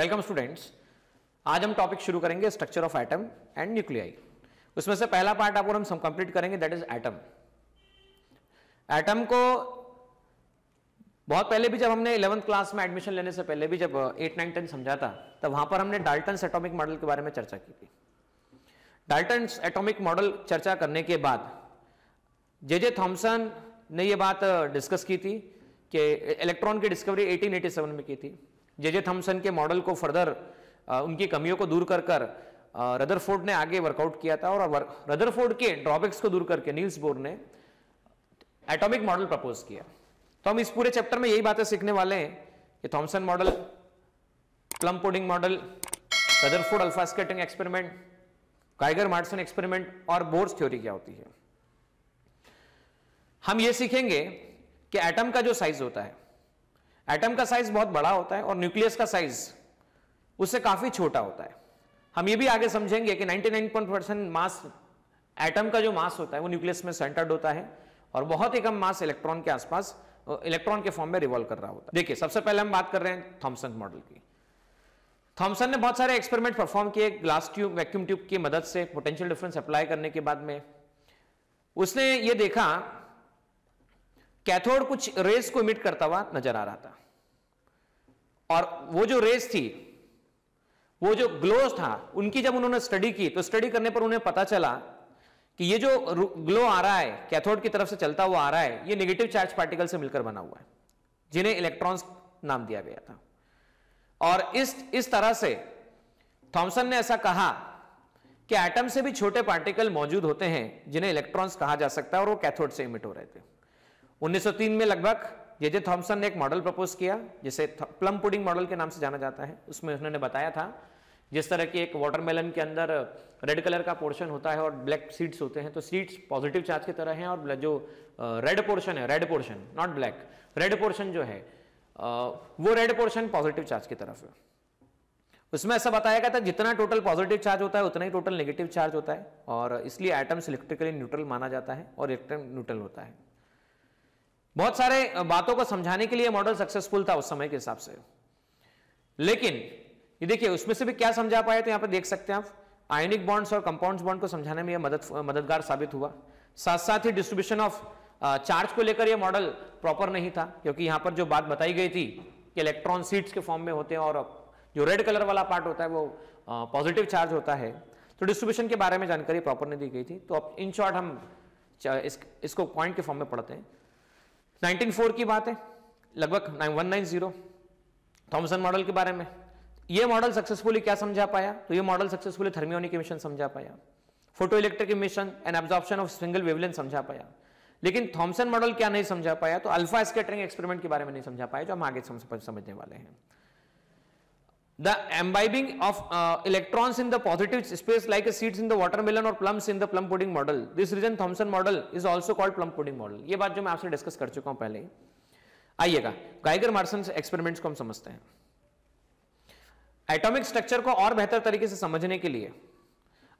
Welcome students. आज हम topic शुरू करेंगे structure of atom and nuclei. उसमें से पहला पार्ट आपको हम कंप्लीट करेंगे, दैट इज एटम। एटम को बहुत पहले भी जब हमने 11th क्लास में एडमिशन लेने से पहले भी जब 8, 9, 10 समझा था तब वहां पर हमने डाल्टन्स एटॉमिक मॉडल के बारे में चर्चा की थी। डाल्टन्स एटॉमिक मॉडल चर्चा करने के बाद जे थॉमसन ने यह बात डिस्कस की थी कि इलेक्ट्रॉन की डिस्कवरी 1887 में की थी। जे थॉमसन के मॉडल को फर्दर उनकी कमियों को दूर कर रदरफोर्ड ने आगे वर्कआउट किया था और रदरफोर्ड के ड्रॉबैक्स को दूर करके नील्स बोर ने एटॉमिक मॉडल प्रपोज किया। तो हम इस पूरे चैप्टर में यही बातें सीखने वाले हैं कि Thompson model, plum pudding model, Rutherford alpha scattering experiment, Geiger Marsons experiment और बोर्स थ्योरी क्या होती है। हम ये सीखेंगे कि एटम का जो साइज होता है, एटम का साइज बहुत बड़ा होता है और न्यूक्लियस का साइज उससे काफी छोटा होता है। हम ये भी आगे समझेंगे कि 99% मास एटम का जो मास होता है वो न्यूक्लियस में सेंटर्ड होता है और बहुत ही कम मास इलेक्ट्रॉन के आसपास, इलेक्ट्रॉन के फॉर्म में रिवॉल्व कर रहा होता है। देखिए, सबसे पहले हम बात कर रहे हैं थॉमसन मॉडल की। थॉमसन ने बहुत सारे एक्सपेरिमेंट परफॉर्म किए ग्लास ट्यूब, वैक्यूम ट्यूब की मदद से पोटेंशियल डिफरेंस अप्लाई करने के बाद में उसने ये देखा कैथोड कुछ रेस को इमिट करता हुआ नजर आ रहा था और वो जो रेस थी, वो जो ग्लो था, उनकी जब उन्होंने स्टडी की तो स्टडी करने पर उन्हें पता चला कि ये जो ग्लो आ रहा है कैथोड की तरफ से चलता हुआ आ रहा है, ये नेगेटिव चार्ज पार्टिकल से मिलकर बना हुआ है जिन्हें इलेक्ट्रॉन्स नाम दिया गया था। और इस तरह से थॉमसन ने ऐसा कहा कि एटम से भी छोटे पार्टिकल मौजूद होते हैं जिन्हें इलेक्ट्रॉन्स कहा जा सकता है और वो कैथोड से इमिट हो रहे थे। 1903 में लगभग जे थॉमसन ने एक मॉडल प्रपोज किया जिसे प्लम पुडिंग मॉडल के नाम से जाना जाता है। उसमें उन्होंने बताया था जिस तरह की एक वाटरमेलन के अंदर रेड कलर का पोर्शन होता है और ब्लैक सीड्स होते हैं, तो सीड्स पॉजिटिव चार्ज की तरह हैं और जो रेड पोर्शन है, red portion not black, red portion जो है वो रेड पोर्शन पॉजिटिव चार्ज की तरफ है। उसमें ऐसा बताया गया था जितना टोटल पॉजिटिव चार्ज होता है उतना ही टोटल नेगेटिव चार्ज होता है और इसलिए एटम्स इलेक्ट्रिकली न्यूट्रल माना जाता है और इलेक्ट्रॉन न्यूट्रल होता है। बहुत सारे बातों को समझाने के लिए मॉडल सक्सेसफुल था उस समय के हिसाब से, लेकिन ये देखिए उसमें से भी क्या समझा पाए तो यहां पर देख सकते हैं आप, आयनिक बॉन्ड्स और कंपाउंड्स बॉन्ड को समझाने में यह मददगार साबित हुआ। साथ साथ ही डिस्ट्रीब्यूशन ऑफ चार्ज को लेकर यह मॉडल प्रॉपर नहीं था क्योंकि यहां पर जो बात बताई गई थी कि इलेक्ट्रॉन सीड्स के फॉर्म में होते हैं और जो रेड कलर वाला पार्ट होता है वो पॉजिटिव चार्ज होता है, तो डिस्ट्रीब्यूशन के बारे में जानकारी प्रॉपर नहीं दी गई थी। तो अब इन शॉर्ट हम इसको पॉइंट के फॉर्म में पढ़ते हैं। 1904 की बात है, लगभग 190 थॉमसन मॉडल के बारे में। यह मॉडल सक्सेसफुली क्या समझा पाया, तो यह मॉडल सक्सेसफुली थर्मियोनिक इमिशन समझा पाया, photo electric emission and absorption of single wavelength समझा पाया। लेकिन थॉमसन मॉडल क्या नहीं समझा पाया, तो अल्फा स्कैटरिंग एक्सपेरिमेंट के बारे में नहीं समझा पाया, जो हम आगे समझने वाले हैं। The imbibing of electrons in the positive space like seeds in the watermelon or plums in the plum pudding model. This reason Thomson model is also called plum pudding model. ये बात जो मैं आपसे डिस्कस कर चुका हूं पहले ही। आइएगा गाइगर मार्सन एक्सपेरिमेंट्स को हम समझते हैं। एटॉमिक स्ट्रक्चर को और बेहतर तरीके से समझने के लिए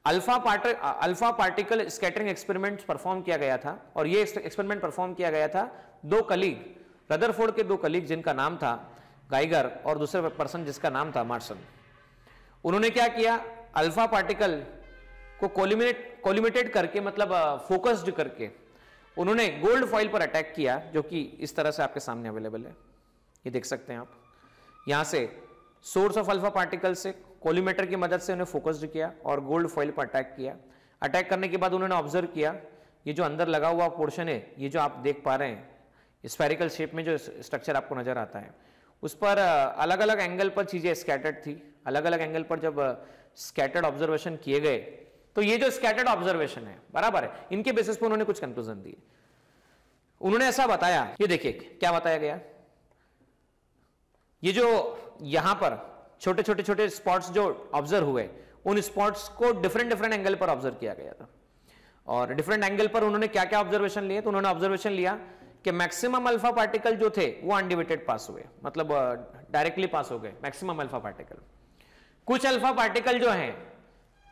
alpha particle scattering experiment perform किया गया था और ये एक्सपेरिमेंट परफॉर्म किया गया था दो कलीग, रदरफोर्ड के दो कलीग जिनका नाम था गाइगर और दूसरे पर्सन जिसका नाम था मार्सन। उन्होंने क्या किया, अल्फा पार्टिकल को कोलिमेटेड करके, मतलब फोकस्ड करके उन्होंने गोल्ड फॉइल पर अटैक किया, जो कि इस तरह से आपके सामने अवेलेबल है, ये देख सकते हैं आप। यहां से सोर्स ऑफ अल्फा पार्टिकल से कोलिमेटर की मदद से उन्हें फोकस्ड किया और गोल्ड फॉइल पर अटैक किया। अटैक करने के बाद उन्होंने ऑब्जर्व किया ये जो अंदर लगा हुआ पोर्शन है, ये जो आप देख पा रहे हैं स्फेरिकल शेप में जो स्ट्रक्चर आपको नजर आता है, उस पर अलग अलग एंगल पर चीजें स्कैटर्ड थी। अलग अलग एंगल पर जब स्कैटर्ड ऑब्जर्वेशन किए गए तो ये जो स्कैटर्ड ऑब्जर्वेशन है, बराबर है, इनके बेसिस पर उन्होंने कुछ कंक्लूजन दिए। उन्होंने ऐसा बताया, ये देखिए क्या बताया गया, ये जो यहां पर छोटे छोटे स्पॉट्स जो ऑब्जर्व हुए, उन स्पॉट्स को डिफरेंट एंगल पर ऑब्जर्व किया गया था और डिफरेंट एंगल पर उन्होंने क्या क्या ऑब्जर्वेशन लिए, तो उन्होंने ऑब्जर्वेशन लिया कि मैक्सिमम अल्फा पार्टिकल जो थे वो अनडिविटेड पास हुए, मतलब डायरेक्टली पास हो गए मैक्सिमम अल्फा पार्टिकल। कुछ अल्फा पार्टिकल जो हैं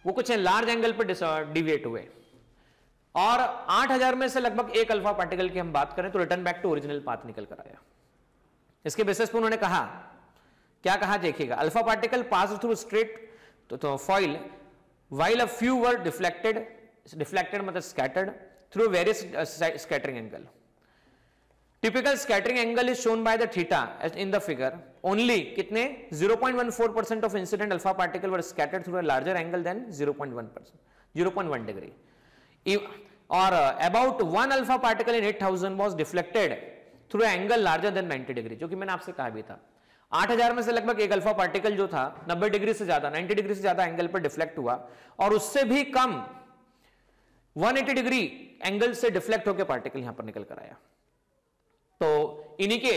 वो कुछ लार्ज एंगल पर डिविएट हुए और 8000 में से लगभग एक अल्फा पार्टिकल की हम बात करें तो return back to original path निकल कर आया। इसके बेसिस पर उन्होंने कहा क्या कहा देखिएगा, alpha particle pass through straight तो foil while a few were deflected मतलब scattered through various scattering angle. Typical scattering angle is shown by the theta as in the figure. Only कितने 0.14% of incident alpha particle were scattered through a larger angle than 0.1 degree. Or about one alpha particle in 8000 was deflected through an angle larger than 90 degree. जो कि मैंने आपसे कहा भी था, 8000 में से लगभग एक अल्फा पार्टिकल जो था 90 डिग्री से ज्यादा 90 डिग्री से ज्यादा एंगल पर डिफ्लेक्ट हुआ, और उससे भी कम 180 डिग्री एंगल से डिफ्लेक्ट होकर पार्टिकल यहां पर निकल कर आया। तो इन्हीं के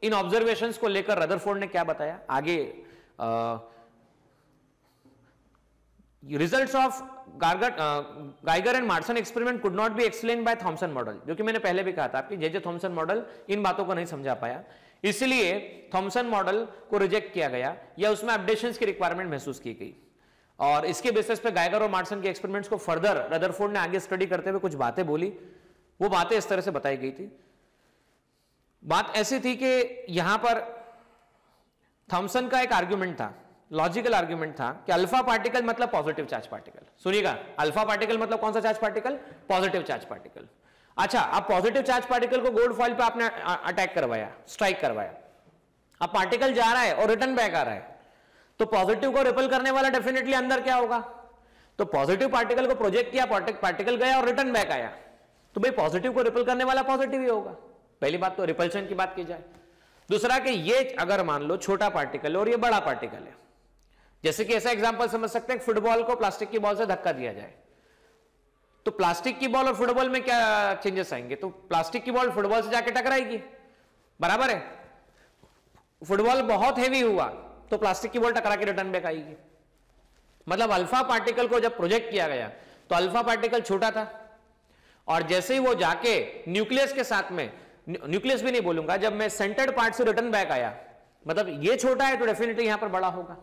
इन ऑब्जर्वेशंस को लेकर रदरफोर्ड ने क्या बताया आगे, results of Geiger and Marsons experiment could not be explain by Thompson model, जो कि मैंने पहले भी कहा था आपकी जे थॉमसन मॉडल इन बातों को नहीं समझा पाया, इसलिए थॉमसन मॉडल को रिजेक्ट किया गया या उसमें अपडेशंस की रिक्वायरमेंट महसूस की गई, और इसके बेसिस पे गाइगर और मार्सन के एक्सपेरिमेंट्स को फर्दर रदरफोर्ड ने आगे स्टडी करते हुए कुछ बातें बोली। वो बातें इस तरह से बताई गई थी। बात ऐसी थी कि यहां पर थॉमसन का एक आर्ग्यूमेंट था, लॉजिकल आर्ग्यूमेंट था कि अल्फा पार्टिकल मतलब पॉजिटिव चार्ज पार्टिकल। सुनिएगा, अल्फा पार्टिकल मतलब कौन सा charge particle? Positive charge particle. अच्छा, अब पॉजिटिव चार्ज पार्टिकल को गोल्ड फॉइल पे आपने अटैक करवाया, स्ट्राइक करवाया, अब पार्टिकल जा रहा है और रिटर्न बैक आ रहा है, तो पॉजिटिव को रिपेल करने वाला डेफिनेटली अंदर क्या होगा? तो पॉजिटिव पार्टिकल को प्रोजेक्ट किया, पार्टिकल गया और रिटर्न बैक आया, तो भाई पॉजिटिव को रिपेल करने वाला पॉजिटिव ही होगा। पहली बात तो रिपल्शन की बात की जाए। दूसरा कि ये अगर मान लो छोटा पार्टिकल है और ये बड़ा पार्टिकल है, जैसे कि ऐसा एग्जांपल समझ सकते हैं, फुटबॉल को प्लास्टिक की बॉल से धक्का दिया जाए, तो प्लास्टिक की बॉल और फुटबॉल में क्या चेंजेस आएंगे? तो प्लास्टिक की बॉल फुटबॉल से जाके टकराएगी, बराबर है। फुटबॉल बहुत हेवी हुआ तो प्लास्टिक की बॉल टकरा के रिटर्न बैक आएगी। मतलब अल्फा पार्टिकल को जब प्रोजेक्ट किया गया तो अल्फा पार्टिकल छोटा था, और जैसे ही वो जाके न्यूक्लियस के साथ में, न्यूक्लियस भी नहीं बोलूंगा, जब मैं सेंटर्ड पार्ट से रिटर्न बैक आया, मतलब ये छोटा है तो डेफिनेटली यहां पर बड़ा होगा।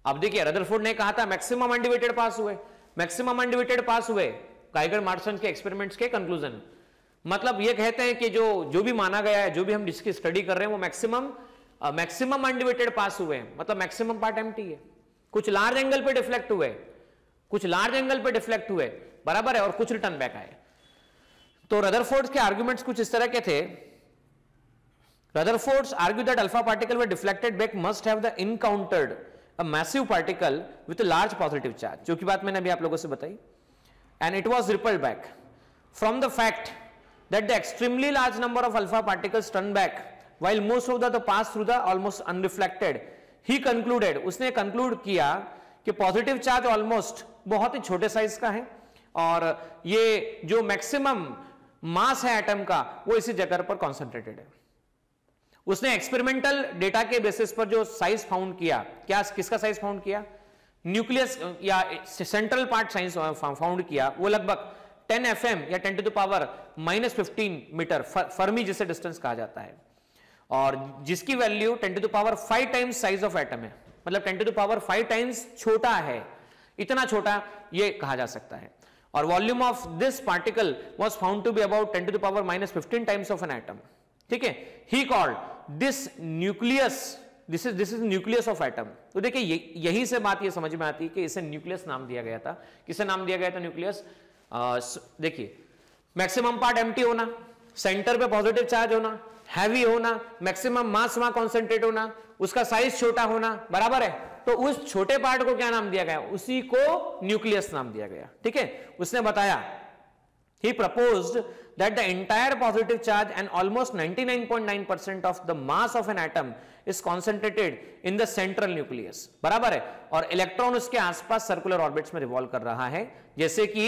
अब देखिए, रदरफोर्ड ने कहा था मैक्सिमम अनडिविटेड पास हुए, मैक्सिमम अनडिविटेड पास हुए गाइगर मार्सन के एक्सपेरिमेंट्स के कंक्लूजन। मतलब ये कहते हैं कि जो भी माना गया है, जो भी हम जिसकी स्टडी कर रहे हैं, वो मैक्सिमम अनडिविटेड पास हुए, मतलब मैक्सिमम पार्ट एम्प्टी है। कुछ लार्ज एंगल पे डिफ्लेक्ट हुए, कुछ लार्ज एंगल पे डिफ्लेक्ट हुए, बराबर है, और कुछ रिटर्न बैक आए। तो रदरफोर्ड के आर्ग्यूमेंट्स कुछ इस तरह के थे। Rutherford argue that alpha particle were deflected back must have the encountered a massive particle with a large positive charge, जो की बात मैंने अभी आप लोगों से बताई, and it was repelled back from the fact that the extremely large number of alpha particles turned back while most of the pass through the almost unreflected. He concluded, उसने conclude किया कि पॉजिटिव चार्ज ऑलमोस्ट बहुत ही छोटे size का है, और ये जो मैक्सिमम मास है एटम का वो इसी जगह पर कॉन्सेंट्रेटेड है। उसने एक्सपेरिमेंटल डेटा के बेसिस पर जो साइज फाउंड किया, क्या किसका साइज फाउंड किया? न्यूक्लियस या सेंट्रल पार्ट साइज फाउंड किया, वो लगभग 10 FM या 10 to the power -15 metre, Fermi जिसे डिस्टेंस कहा जाता है, और जिसकी value 10 to the power 5 times size of atom है, मतलब 10 to the power 5 टाइम्स छोटा है, इतना छोटा ये कहा जा सकता है। और volume of this particle was found to be about 10 to the power -15 times of an atom. ठीक है, he called this nucleus, this is nucleus of atom. तो देखिए, यही से बात ये समझ में आती है कि इसे न्यूक्लियस नाम दिया गया था। किसे नाम दिया गया था न्यूक्लियस? देखिए, मैक्सिमम पार्ट एम्प्टी होना, सेंटर पे पॉजिटिव चार्ज होना, हैवी होना, मैक्सिमम मास वहां कॉन्सेंट्रेट होना, उसका साइज छोटा होना, बराबर है। तो उस छोटे पार्ट को क्या नाम दिया गया? उसी को न्यूक्लियस नाम दिया गया। ठीक है, उसने बताया, he proposed that the entire positive charge and almost 99.9% of the mass of an atom is concentrated in the central nucleus, बराबर है, और इलेक्ट्रॉन उसके आसपास सर्कुलर ऑर्बिट्स में रिवॉल्व कर रहा है, जैसे कि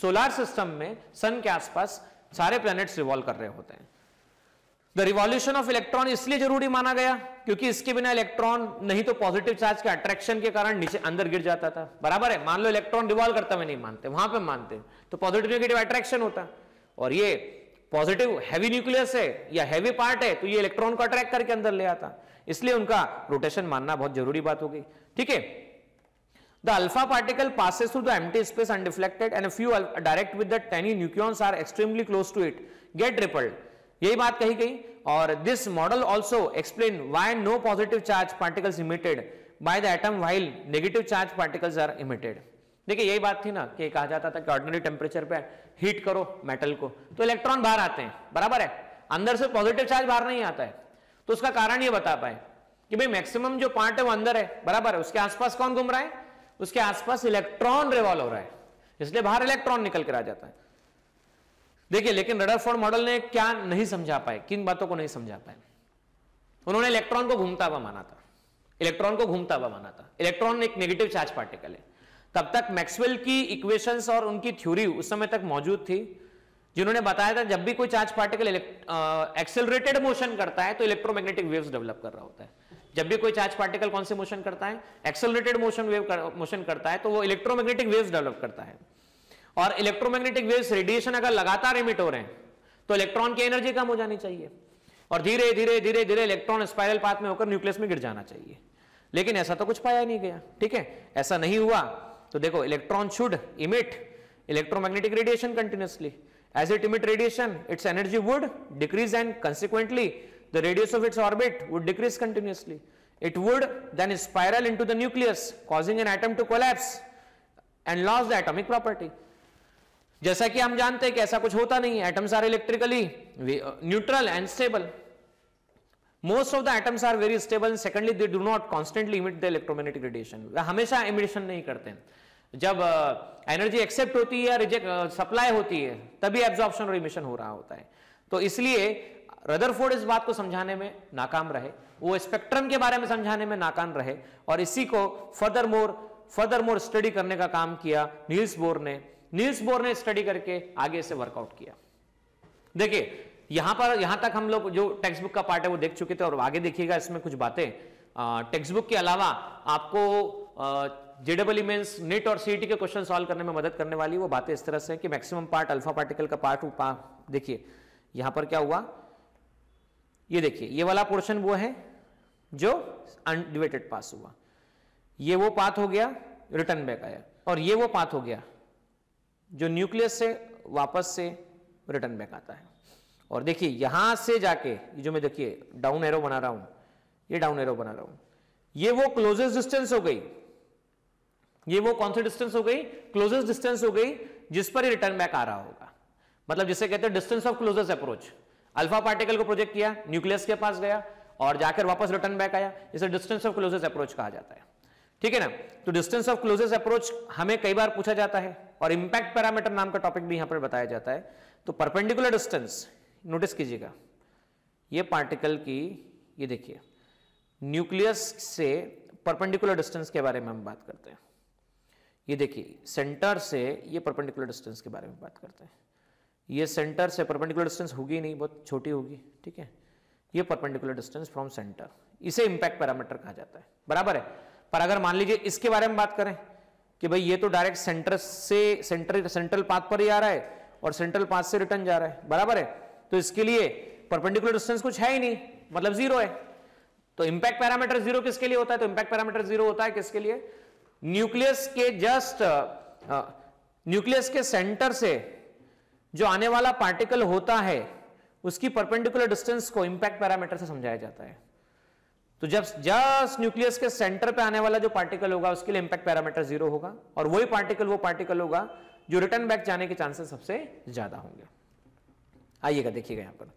सोलर सिस्टम में सन के आसपास सारे प्लैनेट्स रिवॉल्व कर रहे होते हैं। द रिवॉल्यूशन ऑफ इलेक्ट्रॉन इसलिए जरूरी माना गया क्योंकि इसके बिना इलेक्ट्रॉन नहीं तो पॉजिटिव चार्ज के अट्रैक्शन के कारण नीचे अंदर गिर जाता था, बराबर है। मान लो इलेक्ट्रॉन रिवॉल्व करता हुआ नहीं मानते, वहां पे मानते तो पॉजिटिव नेगेटिव अट्रैक्शन होता, और ये पॉजिटिव हैवी न्यूक्लियस है या हैवी पार्ट है तो ये इलेक्ट्रॉन को अट्रैक्ट करके अंदर ले आता, इसलिए उनका रोटेशन मानना बहुत जरूरी बात हो गई। ठीक है, the alpha particle passes through the empty space undeflected and a few direct with the tiny nucleons are extremely close to it get repelled, यही बात कही गई। और this model also explain why no positive charge particles emitted by the atom while negative charge particles are emitted. देखिए यही बात थी ना कि कहा जाता था कि ऑर्डिनरी टेम्परेचर पे हीट करो मेटल को तो इलेक्ट्रॉन बाहर आते हैं, बराबर है, अंदर से पॉजिटिव चार्ज बाहर नहीं आता है। तो उसका कारण ये बता पाए कि भाई मैक्सिमम जो पार्ट है वो अंदर है, बराबर है, उसके आसपास कौन घूम रहा है, उसके आसपास इलेक्ट्रॉन रिवॉल्व हो रहा है, इसलिए बाहर इलेक्ट्रॉन निकल कर आ जाता है। देखिए लेकिन रदरफोर्ड मॉडल ने क्या नहीं समझा पाए, किन बातों को नहीं समझा पाए, उन्होंने इलेक्ट्रॉन को घूमता हुआ माना था, इलेक्ट्रॉन को घूमता हुआ माना था। इलेक्ट्रॉन एक नेगेटिव चार्ज पार्टिकल है। तब तक मैक्सवेल की इक्वेशंस और उनकी थ्योरी उस समय तक मौजूद थी जिन्होंने बताया था जब भी कोई चार्ज पार्टिकल एक्सेलरेटेड मोशन करता है तो इलेक्ट्रोमैग्नेटिक वेव्स डेवलप कर रहा होता है। जब भी कोई चार्ज पार्टिकल कौन से मोशन करता है, एक्सेलरेटेड मोशन करता है, तो वो इलेक्ट्रोमैग्नेटिक वेव्स डेवलप करता है। और इलेक्ट्रोमैग्नेटिक वेव्स रेडिएशन अगर लगातार इमिट हो रहे हैं तो इलेक्ट्रॉन की एनर्जी कम हो जानी चाहिए और धीरे धीरे धीरे धीरे इलेक्ट्रॉन स्पाइरल पाथ में होकर न्यूक्लियस में गिर जाना चाहिए। लेकिन ऐसा तो कुछ पाया नहीं गया, ठीक है, ऐसा नहीं हुआ। तो देखो electron should emit electromagnetic radiation continuously, as it emit radiation its energy would decrease and consequently the radius of its orbit would decrease continuously. It would then spiral into the nucleus causing an atom to collapse and lose the atomic property. जैसा कि हम जानते हैं कि ऐसा कुछ होता नहीं है, atoms are electrically neutral and stable. Most of the atoms are very stable and secondly they do not constantly emit the electromagnetic radiation. वे हमेशा emission नहीं करते हैं। जब एनर्जी एक्सेप्ट होती है या रिजेक्ट सप्लाई होती है तभी एब्जॉर्प्शन और इमिशन हो रहा होता है। तो इसलिए रदरफोर्ड इस बात को समझाने में नाकाम रहे, वो स्पेक्ट्रम के बारे में समझाने में नाकाम रहे और इसी को फर्दर मोर स्टडी करने का काम किया नील्स बोर ने स्टडी करके आगे से वर्कआउट किया। देखिए यहां तक हम लोग जो टेक्स्ट बुक का पार्ट है वो देख चुके थे और आगे देखिएगा इसमें कुछ बातें टेक्स्ट बुक के अलावा आपको जेडब्ल्यू मेंस नेट और सीईटी के क्वेश्चन सॉल्व करने में मदद करने वाली वो बातें इस तरह से कि मैक्सिमम पार्ट अल्फा पार्टिकल का पार्ट देखिए यहां पर क्या हुआ, ये देखिए ये वाला पोर्शन वो है जो अनडिवाइडेड पास हुआ, ये वो पाथ हो गया रिटर्न बैक आया और ये वो पाथ हो गया जो न्यूक्लियस से वापस से रिटर्न बैक आता है। और देखिए यहां से जाके जो मैं देखिए डाउन एरो बना रहा हूं, ये डाउन एरो बना रहा हूं, ये वो क्लोजेस्ट डिस्टेंस हो गई, ये वो कौन सी डिस्टेंस हो गई, क्लोजेस्ट डिस्टेंस हो गई जिस पर ही रिटर्न बैक आ रहा होगा। मतलब जिसे कहते हैं distance of closest approach. Alpha particle को प्रोजेक्ट किया, न्यूक्लियस के पास गया और जाकर वापस रिटर्न बैक आया, इसे डिस्टेंस ऑफ क्लोजेस्ट अप्रोच कहा जाता है, ठीक है ना। तो डिस्टेंस ऑफ क्लोजेस्ट अप्रोच हमें कई बार पूछा जाता है और इंपैक्ट पैरामीटर नाम का टॉपिक भी यहां पर बताया जाता है। तो परपेंडिकुलर डिस्टेंस नोटिस कीजिएगा, ये पार्टिकल की ये देखिए न्यूक्लियस से परपेंडिकुलर डिस्टेंस के बारे में हम बात करते हैं। ये देखिए सेंटर से ये परपेंडिकुलर डिस्टेंस के बारे में बात करते हैं। ये सेंटर से परपेंडिकुलर डिस्टेंस होगी नहीं, बहुत छोटी होगी, ठीक है। ये परपेंडिकुलर डिस्टेंस फ्रॉम सेंटर, इसे इंपैक्ट पैरामीटर कहा जाता है, बराबर है। पर अगर मान लीजिए इसके बारे में बात करें कि भाई ये तो डायरेक्ट सेंटर से सेंट्रल पाथ पर ही आ रहा है और सेंट्रल पाथ से रिटर्न जा रहा है, बराबर है, तो इसके लिए परपेंडिकुलर डिस्टेंस कुछ है ही नहीं, मतलब जीरो है। तो इंपैक्ट पैरामीटर जीरो किसके लिए होता है, तो इंपैक्ट पैरामीटर जीरो होता है किसके लिए, न्यूक्लियस के जस्ट न्यूक्लियस के सेंटर से जो आने वाला पार्टिकल होता है उसकी परपेंडिकुलर डिस्टेंस को इंपैक्ट पैरामीटर से समझाया जाता है। तो जब जस्ट न्यूक्लियस के सेंटर पे आने वाला जो पार्टिकल होगा उसके लिए इंपैक्ट पैरामीटर जीरो होगा और वही पार्टिकल वो पार्टिकल होगा जो रिटर्न बैक जाने के चांसेस सबसे ज्यादा होंगे। आइएगा देखिएगा यहां पर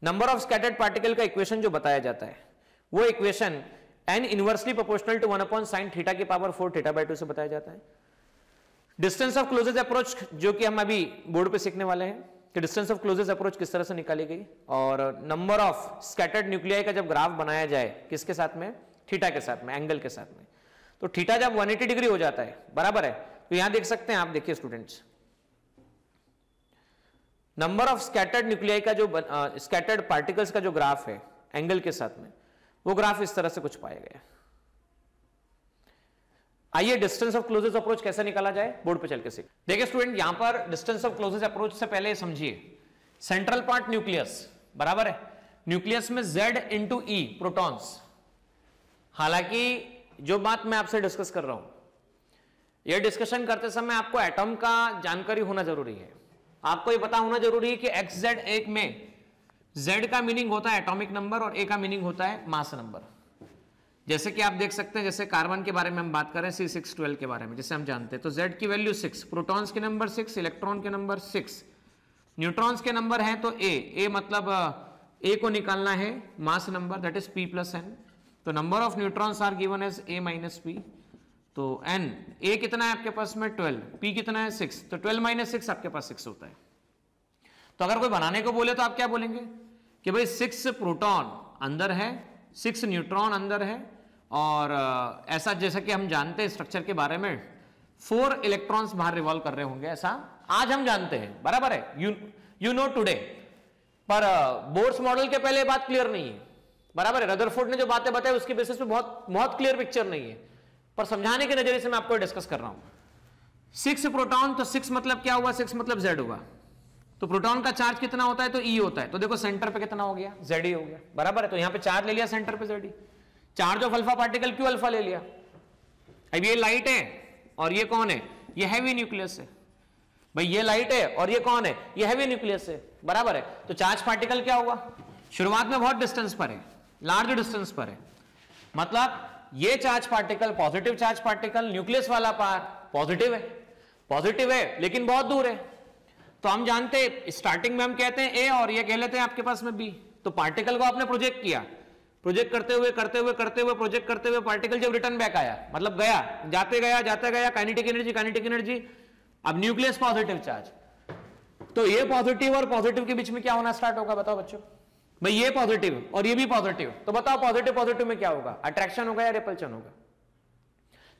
नंबर ऑफ स्कैटर्ड पार्टिकल का इक्वेशन जो बताया जाता है वो equation n inversely proportional to 1/sin theta की पावर 4 θ/2 से बताया जाता है। डिस्टेंस ऑफ क्लोजेस्ट अप्रोच जो कि हम अभी बोर्ड पे सीखने वाले हैं कि डिस्टेंस ऑफ क्लोजेस्ट अप्रोच किस तरह से निकाली गई, और नंबर ऑफ स्कैटर्ड न्यूक्लियाई का जब ग्राफ बनाया जाए किसके साथ में, थीटा के साथ में, एंगल के साथ में। तो थीटा जब 180 डिग्री हो जाता है, बराबर है, तो यहां देख सकते हैं आप, देखिए students, number of scattered nuclei का जो स्कैटर्ड पार्टिकल्स का जो ग्राफ है एंगल के साथ में, वो ग्राफ इस तरह से कुछ पाया गया। आइए डिस्टेंस ऑफ क्लोजेस्ट अप्रोच कैसे निकाला जाए बोर्ड पे चल के सीख। देखिए स्टूडेंट, यहां पर डिस्टेंस ऑफ क्लोजेस्ट अप्रोच से पहले समझिए, सेंट्रल पार्ट न्यूक्लियस, बराबर है, न्यूक्लियस में Z इंटू E प्रोटॉन्स। हालांकि जो बात मैं आपसे डिस्कस कर रहा हूं, यह डिस्कशन करते समय आपको एटम का जानकारी होना जरूरी है। आपको यह पता होना जरूरी है कि XZ एक में Z का मीनिंग होता है एटॉमिक नंबर और A का मीनिंग होता है मास नंबर। जैसे कि आप देख सकते हैं, जैसे कार्बन के बारे में हम बात कर रहे हैं C612 के बारे में, जैसे हम जानते हैं, तो Z की वैल्यू 6, प्रोटॉन्स के नंबर 6, इलेक्ट्रॉन के नंबर 6, न्यूट्रॉन्स के नंबर हैं तो A मतलब A को निकालना है mass number, that is P+N। तो number of neutrons are given as A-P। तो N, A कितना है आपके पास में 12, P कितना है 6, तो 12 - 6 आपके पास 6 होता है। तो अगर कोई बनाने को बोले तो आप क्या बोलेंगे कि भाई 6 प्रोटॉन अंदर है, 6 न्यूट्रॉन अंदर है, और ऐसा जैसा कि हम जानते हैं स्ट्रक्चर के बारे में 4 इलेक्ट्रॉन्स बाहर रिवॉल्व कर रहे होंगे, ऐसा आज हम जानते हैं, बराबर है, यू नो टुडे। पर बोर्स मॉडल के पहले बात क्लियर नहीं है, बराबर है। रदरफोर्ड ने जो बातें बताई उसकी बेसिस पे बहुत क्लियर पिक्चर नहीं है, पर समझाने के नजरिए से मैं आपको डिस्कस कर रहा हूं। 6 प्रोटॉन, तो 6 मतलब क्या हुआ, 6 मतलब Z हुआ। तो प्रोटॉन का चार्ज कितना होता है, तो E होता है। तो देखो सेंटर पे कितना हो गया, Ze हो गया, बराबर है। तो यहां पे चार्ज ले लिया सेंटर पे Ze, charge of alpha particle क्यों अल्फा ले लिया। अब ये लाइट है और ये कौन है, ये हैवी न्यूक्लियस है भाई, ये लाइट है और ये कौन है, ये हैवी न्यूक्लियस है, बराबर है। तो चार्ज पार्टिकल क्या हुआ, शुरुआत में बहुत डिस्टेंस पर है, लार्ज डिस्टेंस पर है, मतलब ये charge particle positive charge particle, nucleus वाला पार्ट पॉजिटिव है लेकिन बहुत दूर है। तो हम जानते हैं स्टार्टिंग में हम कहते हैं A और ये कह लेते हैं आपके पास में B। तो पार्टिकल को आपने प्रोजेक्ट किया, प्रोजेक्ट करते हुए प्रोजेक्ट करते हुए पार्टिकल जब रिटर्न बैक आया, मतलब गया, जाते गया, काइनेटिक एनर्जी। अब न्यूक्लियस पॉजिटिव चार्ज, तो ये पॉजिटिव और पॉजिटिव के बीच में क्या होना स्टार्ट होगा, बताओ बच्चों। भाई ये पॉजिटिव और ये भी पॉजिटिव, तो बताओ पॉजिटिव में क्या होगा, अट्रैक्शन होगा या रिपल्शन होगा।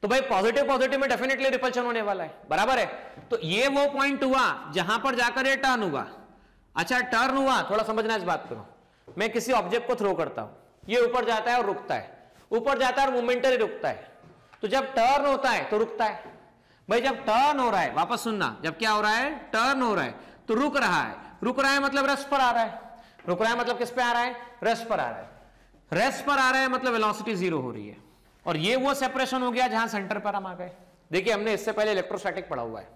तो भाई पॉजिटिव में डेफिनेटली रिपल्शन होने वाला है, बराबर है। तो ये वो पॉइंट हुआ जहां पर जाकर ये टर्न हुआ। अच्छा टर्न हुआ, थोड़ा समझना इस बात को। मैं किसी ऑब्जेक्ट को थ्रो करता हूं, ये ऊपर जाता है और रुकता है, ऊपर जाता है और मोमेंटरी रुकता है। तो जब टर्न होता है तो रुकता है भाई, जब टर्न हो रहा है, वापस सुनना, जब क्या हो रहा है, टर्न हो रहा है तो रुक रहा है मतलब रेस्ट पर आ रहा है, रुक रहा है मतलब किस पे आ रहा है, रेस्ट पर आ रहा है, रेस्ट पर आ रहा है मतलब वेलोसिटी 0 हो रही है। और ये वो सेपरेशन हो गया जहां सेंटर पर हम आ गए। देखिए हमने इससे पहले इलेक्ट्रोस्टैटिक पढ़ा हुआ है,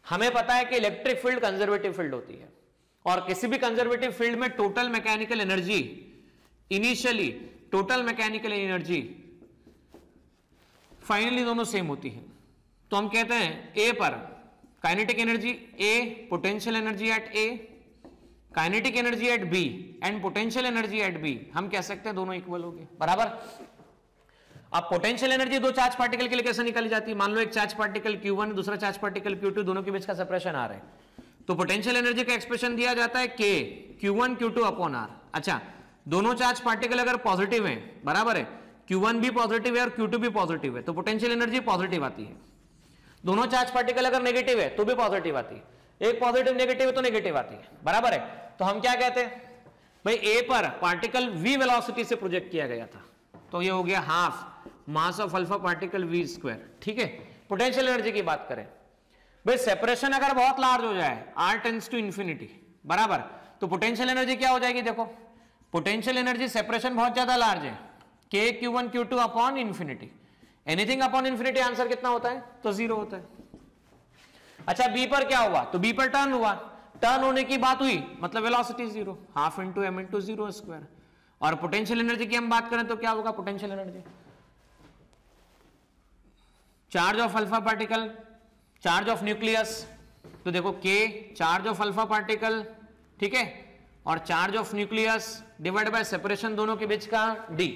हमें पता है कि इलेक्ट्रिक फील्ड कंजर्वेटिव फील्ड होती है, और किसी भी कंजर्वेटिव फील्ड में total mechanical energy, initially total mechanical energy, finally दोनों सेम होती है। तो हम कहते हैं A पर kinetic energy A, potential energy at A, kinetic energy at B and potential energy at B, हम कह सकते हैं दोनों इक्वल होंगे, बराबर। अब पोटेंशियल एनर्जी दो चार्ज पार्टिकल के लिए कैसे निकाली जाती है, मान लो एक चार्ज पार्टिकल Q1, दूसरा चार्ज पार्टिकल Q2, दोनों के बीच का सेपरेशन आ रहा है, तो पोटेंशियल एनर्जी का एक्सप्रेशन दिया जाता है K Q1 Q2 upon R। अच्छा दोनों चार्ज पार्टिकल अगर पॉजिटिव है, बराबर है, Q1 भी पॉजिटिव है और Q2 भी पॉजिटिव है, तो पोटेंशियल एनर्जी पॉजिटिव आती है। दोनों चार्ज पार्टिकल अगर नेगेटिव है तो भी पॉजिटिव आती है, एक पॉजिटिव नेगेटिव है तो नेगेटिव आती है, बराबर है। तो हम क्या कहते हैं भाई, A पर पार्टिकल v वेलोसिटी से प्रोजेक्ट किया गया था, तो ये हो गया half mass of alpha particle v², ठीक है। पोटेंशियल एनर्जी की बात करें भाई, सेपरेशन अगर बहुत लार्ज हो जाए, r टेंड्स टू इंफिनिटी, बराबर, तो पोटेंशियल एनर्जी क्या हो जाएगी, देखो पोटेंशियल एनर्जी सेपरेशन बहुत ज्यादा लार्ज है, K Q1 Q2 upon infinity, anything upon infinity answer कितना होता है, तो 0 होता है। अच्छा B पर क्या हुआ, तो B पर टर्न हुआ, टर्न होने की बात हुई मतलब velocity 0, half into m into 0²। और पोटेंशियल एनर्जी की हम बात करें तो क्या होगा, potential energy charge of alpha particle, charge of nucleus, तो देखो K charge of alpha particle, ठीक है, और charge of nucleus divide by separation दोनों के बीच का D,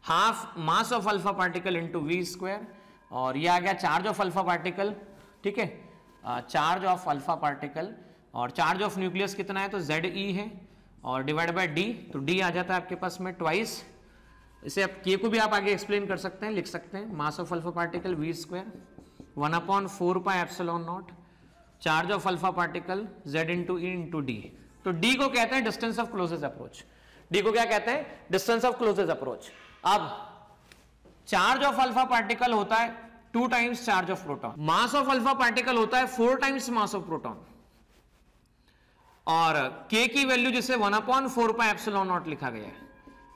half mass of alpha particle into v², और ये आ गया चार्ज ऑफ अल्फा पार्टिकल, ठीक है, चार्ज ऑफ अल्फा पार्टिकल, और चार्ज ऑफ न्यूक्लियस कितना है, तो Ze है, और डिवाइड बाय D, तो D आ जाता है आपके पास में ट्वाइस, इसे आप K को भी आप आगे एक्सप्लेन कर सकते हैं, लिख सकते हैं, mass of alpha particle v², 1/4πε0, charge of alpha particle Z into E into D। तो D को कहते हैं distance of closest approach, D को क्या कहते हैं, डिस्टेंस ऑफ क्लोजेस्ट अप्रोच। अब चार्ज ऑफ अल्फा पार्टिकल होता है 2 times charge of proton, mass of alpha particle होता है 4 टाइम्स मास ऑफ प्रोटॉन, और K की वैल्यू जिसे 1/4πε0 लिखा गया है,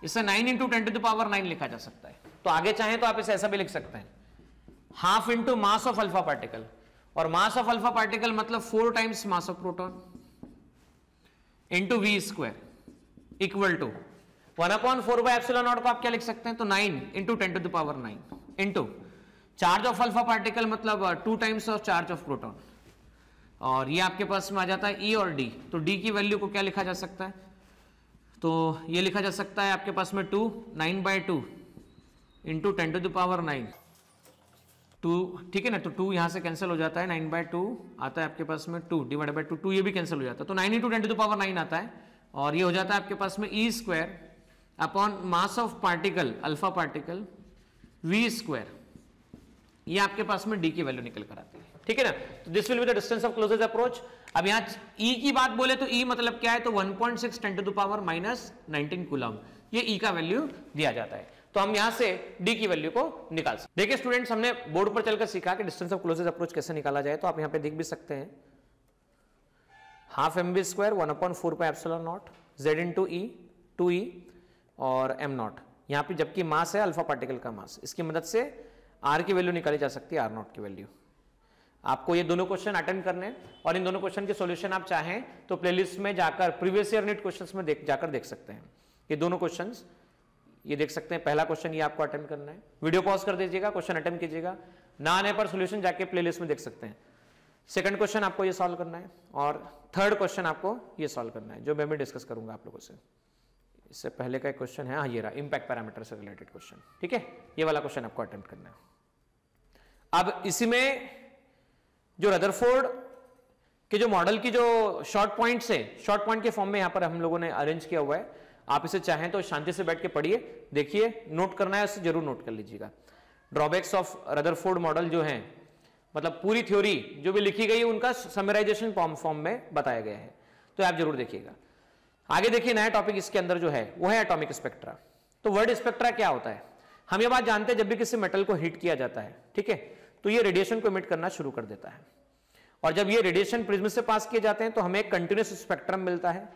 इसे 9 × 10⁹ लिखा जा सकता है। तो आगे चाहें तो आप इसे ऐसा भी लिख सकते हैं, half into mass of alpha particle, और मास ऑफ अल्फा पार्टिकल मतलब 4 times mass of proton, into v square equal to 1/4 को आप क्या लिख सकते हैं, तो 9 into 10⁹ into charge of alpha particle मतलब 2 times of charge of proton, और ये आपके पास में आ जाता है ई और डी। तो डी की वैल्यू को क्या लिखा जा सकता है, तो ये लिखा जा सकता है आपके पास में 9/2 इंटू 10⁹ 2, ठीक है ना। तो 2 यहां से कैंसिल हो जाता है, 9/2 आता है आपके पास में 2 डिवाइड बाय 2 ये भी कैंसिल हो जाता है, तो 9 इंटू 10⁹ आता है, और ये हो जाता है आपके पास में E square upon mass of particle alpha particle V square, ये आपके पास में डी की वैल्यू निकल कर आती है, ठीक है ना। तो this will be the distance of closest approach. अब यहां ई की बात बोले तो ई मतलब क्या है, तो 1.6 10⁻⁻ 19 कूलम, ये ई का वैल्यू दिया जाता है। तो हम यहां से डी की वैल्यू को निकाल सकते। देखिए स्टूडेंट्स, हमने बोर्ड पर चलकर सीखा कि डिस्टेंस ऑफ क्लोजेस्ट अप्रोच कैसे निकाला जाए, तो आप यहां पे देख भी सकते हैं, ½ mv² 1/4πε0 z इंटू ई 2e और m0, यहां पे जबकि मास है अल्फा पार्टिकल का मास, इसकी मदद से r की वैल्यू निकाली जा सकती है, r0 की वैल्यू। आपको ये दोनों क्वेश्चन अटेम्प्ट करने हैं, और इन दोनों क्वेश्चन के सॉल्यूशन आप चाहें तो प्लेलिस्ट में जाकर प्रीवियस ईयर नीट क्वेश्चंस में जाकर देख सकते हैं। ये दोनों क्वेश्चंस ये देख सकते हैं, पहला क्वेश्चन ये आपको अटेम्प्ट करना है, वीडियो पॉज कर दीजिएगा, क्वेश्चन अटेम्प्ट कीजिएगा, ना आने पर सॉल्यूशन जाके प्लेलिस्ट में देख सकते हैं। सेकंड क्वेश्चन आपको ये सॉल्व करना है, और थर्ड क्वेश्चन आपको ये सॉल्व करना है, जो मैं भी डिस्कस करूंगा आप लोगों से। इससे पहले का एक क्वेश्चन है, हाँ ये रहा, इंपैक्ट पैरामीटर से रिलेटेड क्वेश्चन, ठीक है, ये वाला क्वेश्चन आपको अटेम्प्ट करना है। अब इसी में जो रदरफोर्ड के जो मॉडल की जो शॉर्ट पॉइंट्स है, शॉर्ट पॉइंट के फॉर्म में यहां पर हम लोगों ने अरेंज किया हुआ है, आप इसे चाहें तो शांति से बैठ के पढ़िए, देखिए, नोट करना है उसे जरूर नोट कर लीजिएगा। ड्रॉबैक्स ऑफ रदरफोर्ड मॉडल जो है, मतलब पूरी थ्योरी जो भी लिखी गई है उनका समराइजेशन फॉर्म में बताया गया है, तो आप जरूर देखिएगा। आगे देखिए, नया टॉपिक इसके अंदर जो है वो है एटॉमिक स्पेक्ट्रा। तो वर्ड स्पेक्ट्रा क्या होता है, हम ये बात जानते हैं, जब भी किसी मेटल को हीट किया जाता है, ठीक है, तो ये रेडिएशन को इमिट करना शुरू कर देता है, और जब ये रेडिएशन प्रिज्म से पास किए जाते हैं तो हमें एक कंटिन्यूअस स्पेक्ट्रम मिलता है।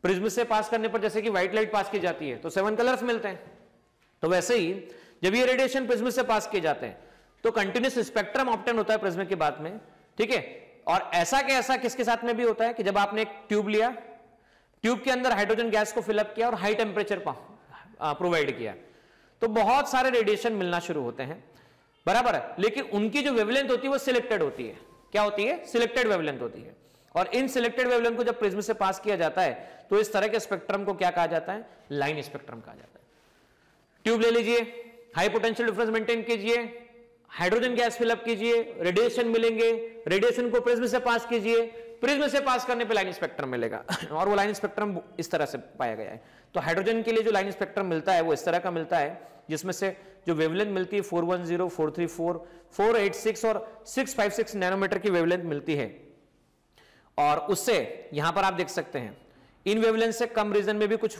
प्रिज्म से पास करने पर जैसे कि व्हाइट लाइट पास की जाती है तो 7 कलर्स मिलते हैं, तो वैसे ही जब ये रेडिएशन प्रिज्म से पास किए जाते हैं तो कंटिन्यूअस स्पेक्ट्रम ऑब्टेन होता है प्रिज्म के बाद में, ठीक है। और ऐसा के ऐसा किसके साथ में भी होता है कि जब आपने एक ट्यूब लिया, ट्यूब के अंदर हाइड्रोजन गैस को फिलअप किया और हाई टेम्परेचर प्रोवाइड किया, तो बहुत सारे रेडिएशन मिलना शुरू होते हैं, बराबर है, लेकिन उनकी जो वेवलेंथ होती है वो सिलेक्टेड होती है। क्या होती है, सिलेक्टेड वेवलेंथ होती है, और इन सिलेक्टेड वेवलेंथ को जब प्रिज्म से पास किया जाता है तो इस तरह के स्पेक्ट्रम को क्या कहा जाता है, लाइन स्पेक्ट्रम कहा जाता है। ट्यूब ले लीजिए, हाई पोटेंशियल डिफरेंस मेंटेन कीजिए, हाइड्रोजन गैस फिलअप कीजिए, रेडिएशन मिलेंगे, रेडिएशन को प्रिज्म से पास कीजिए, प्रिज्म से पास करने पे लाइन स्पेक्ट्रम मिलेगा, और वो लाइन स्पेक्ट्रम इस तरह से पाया गया है। तो हाइड्रोजन के लिए जो लाइन स्पेक्ट्रम मिलता है वो इस तरह का मिलता है, जिसमें से जो वेवलेंथ मिलती है 410, 434, 486 और 656 नैनोमीटर की वेवलेंथ मिलती है, और उससे यहां पर आप देख सकते हैं इन वेवलेंथ से कम रीजन में भी कुछ,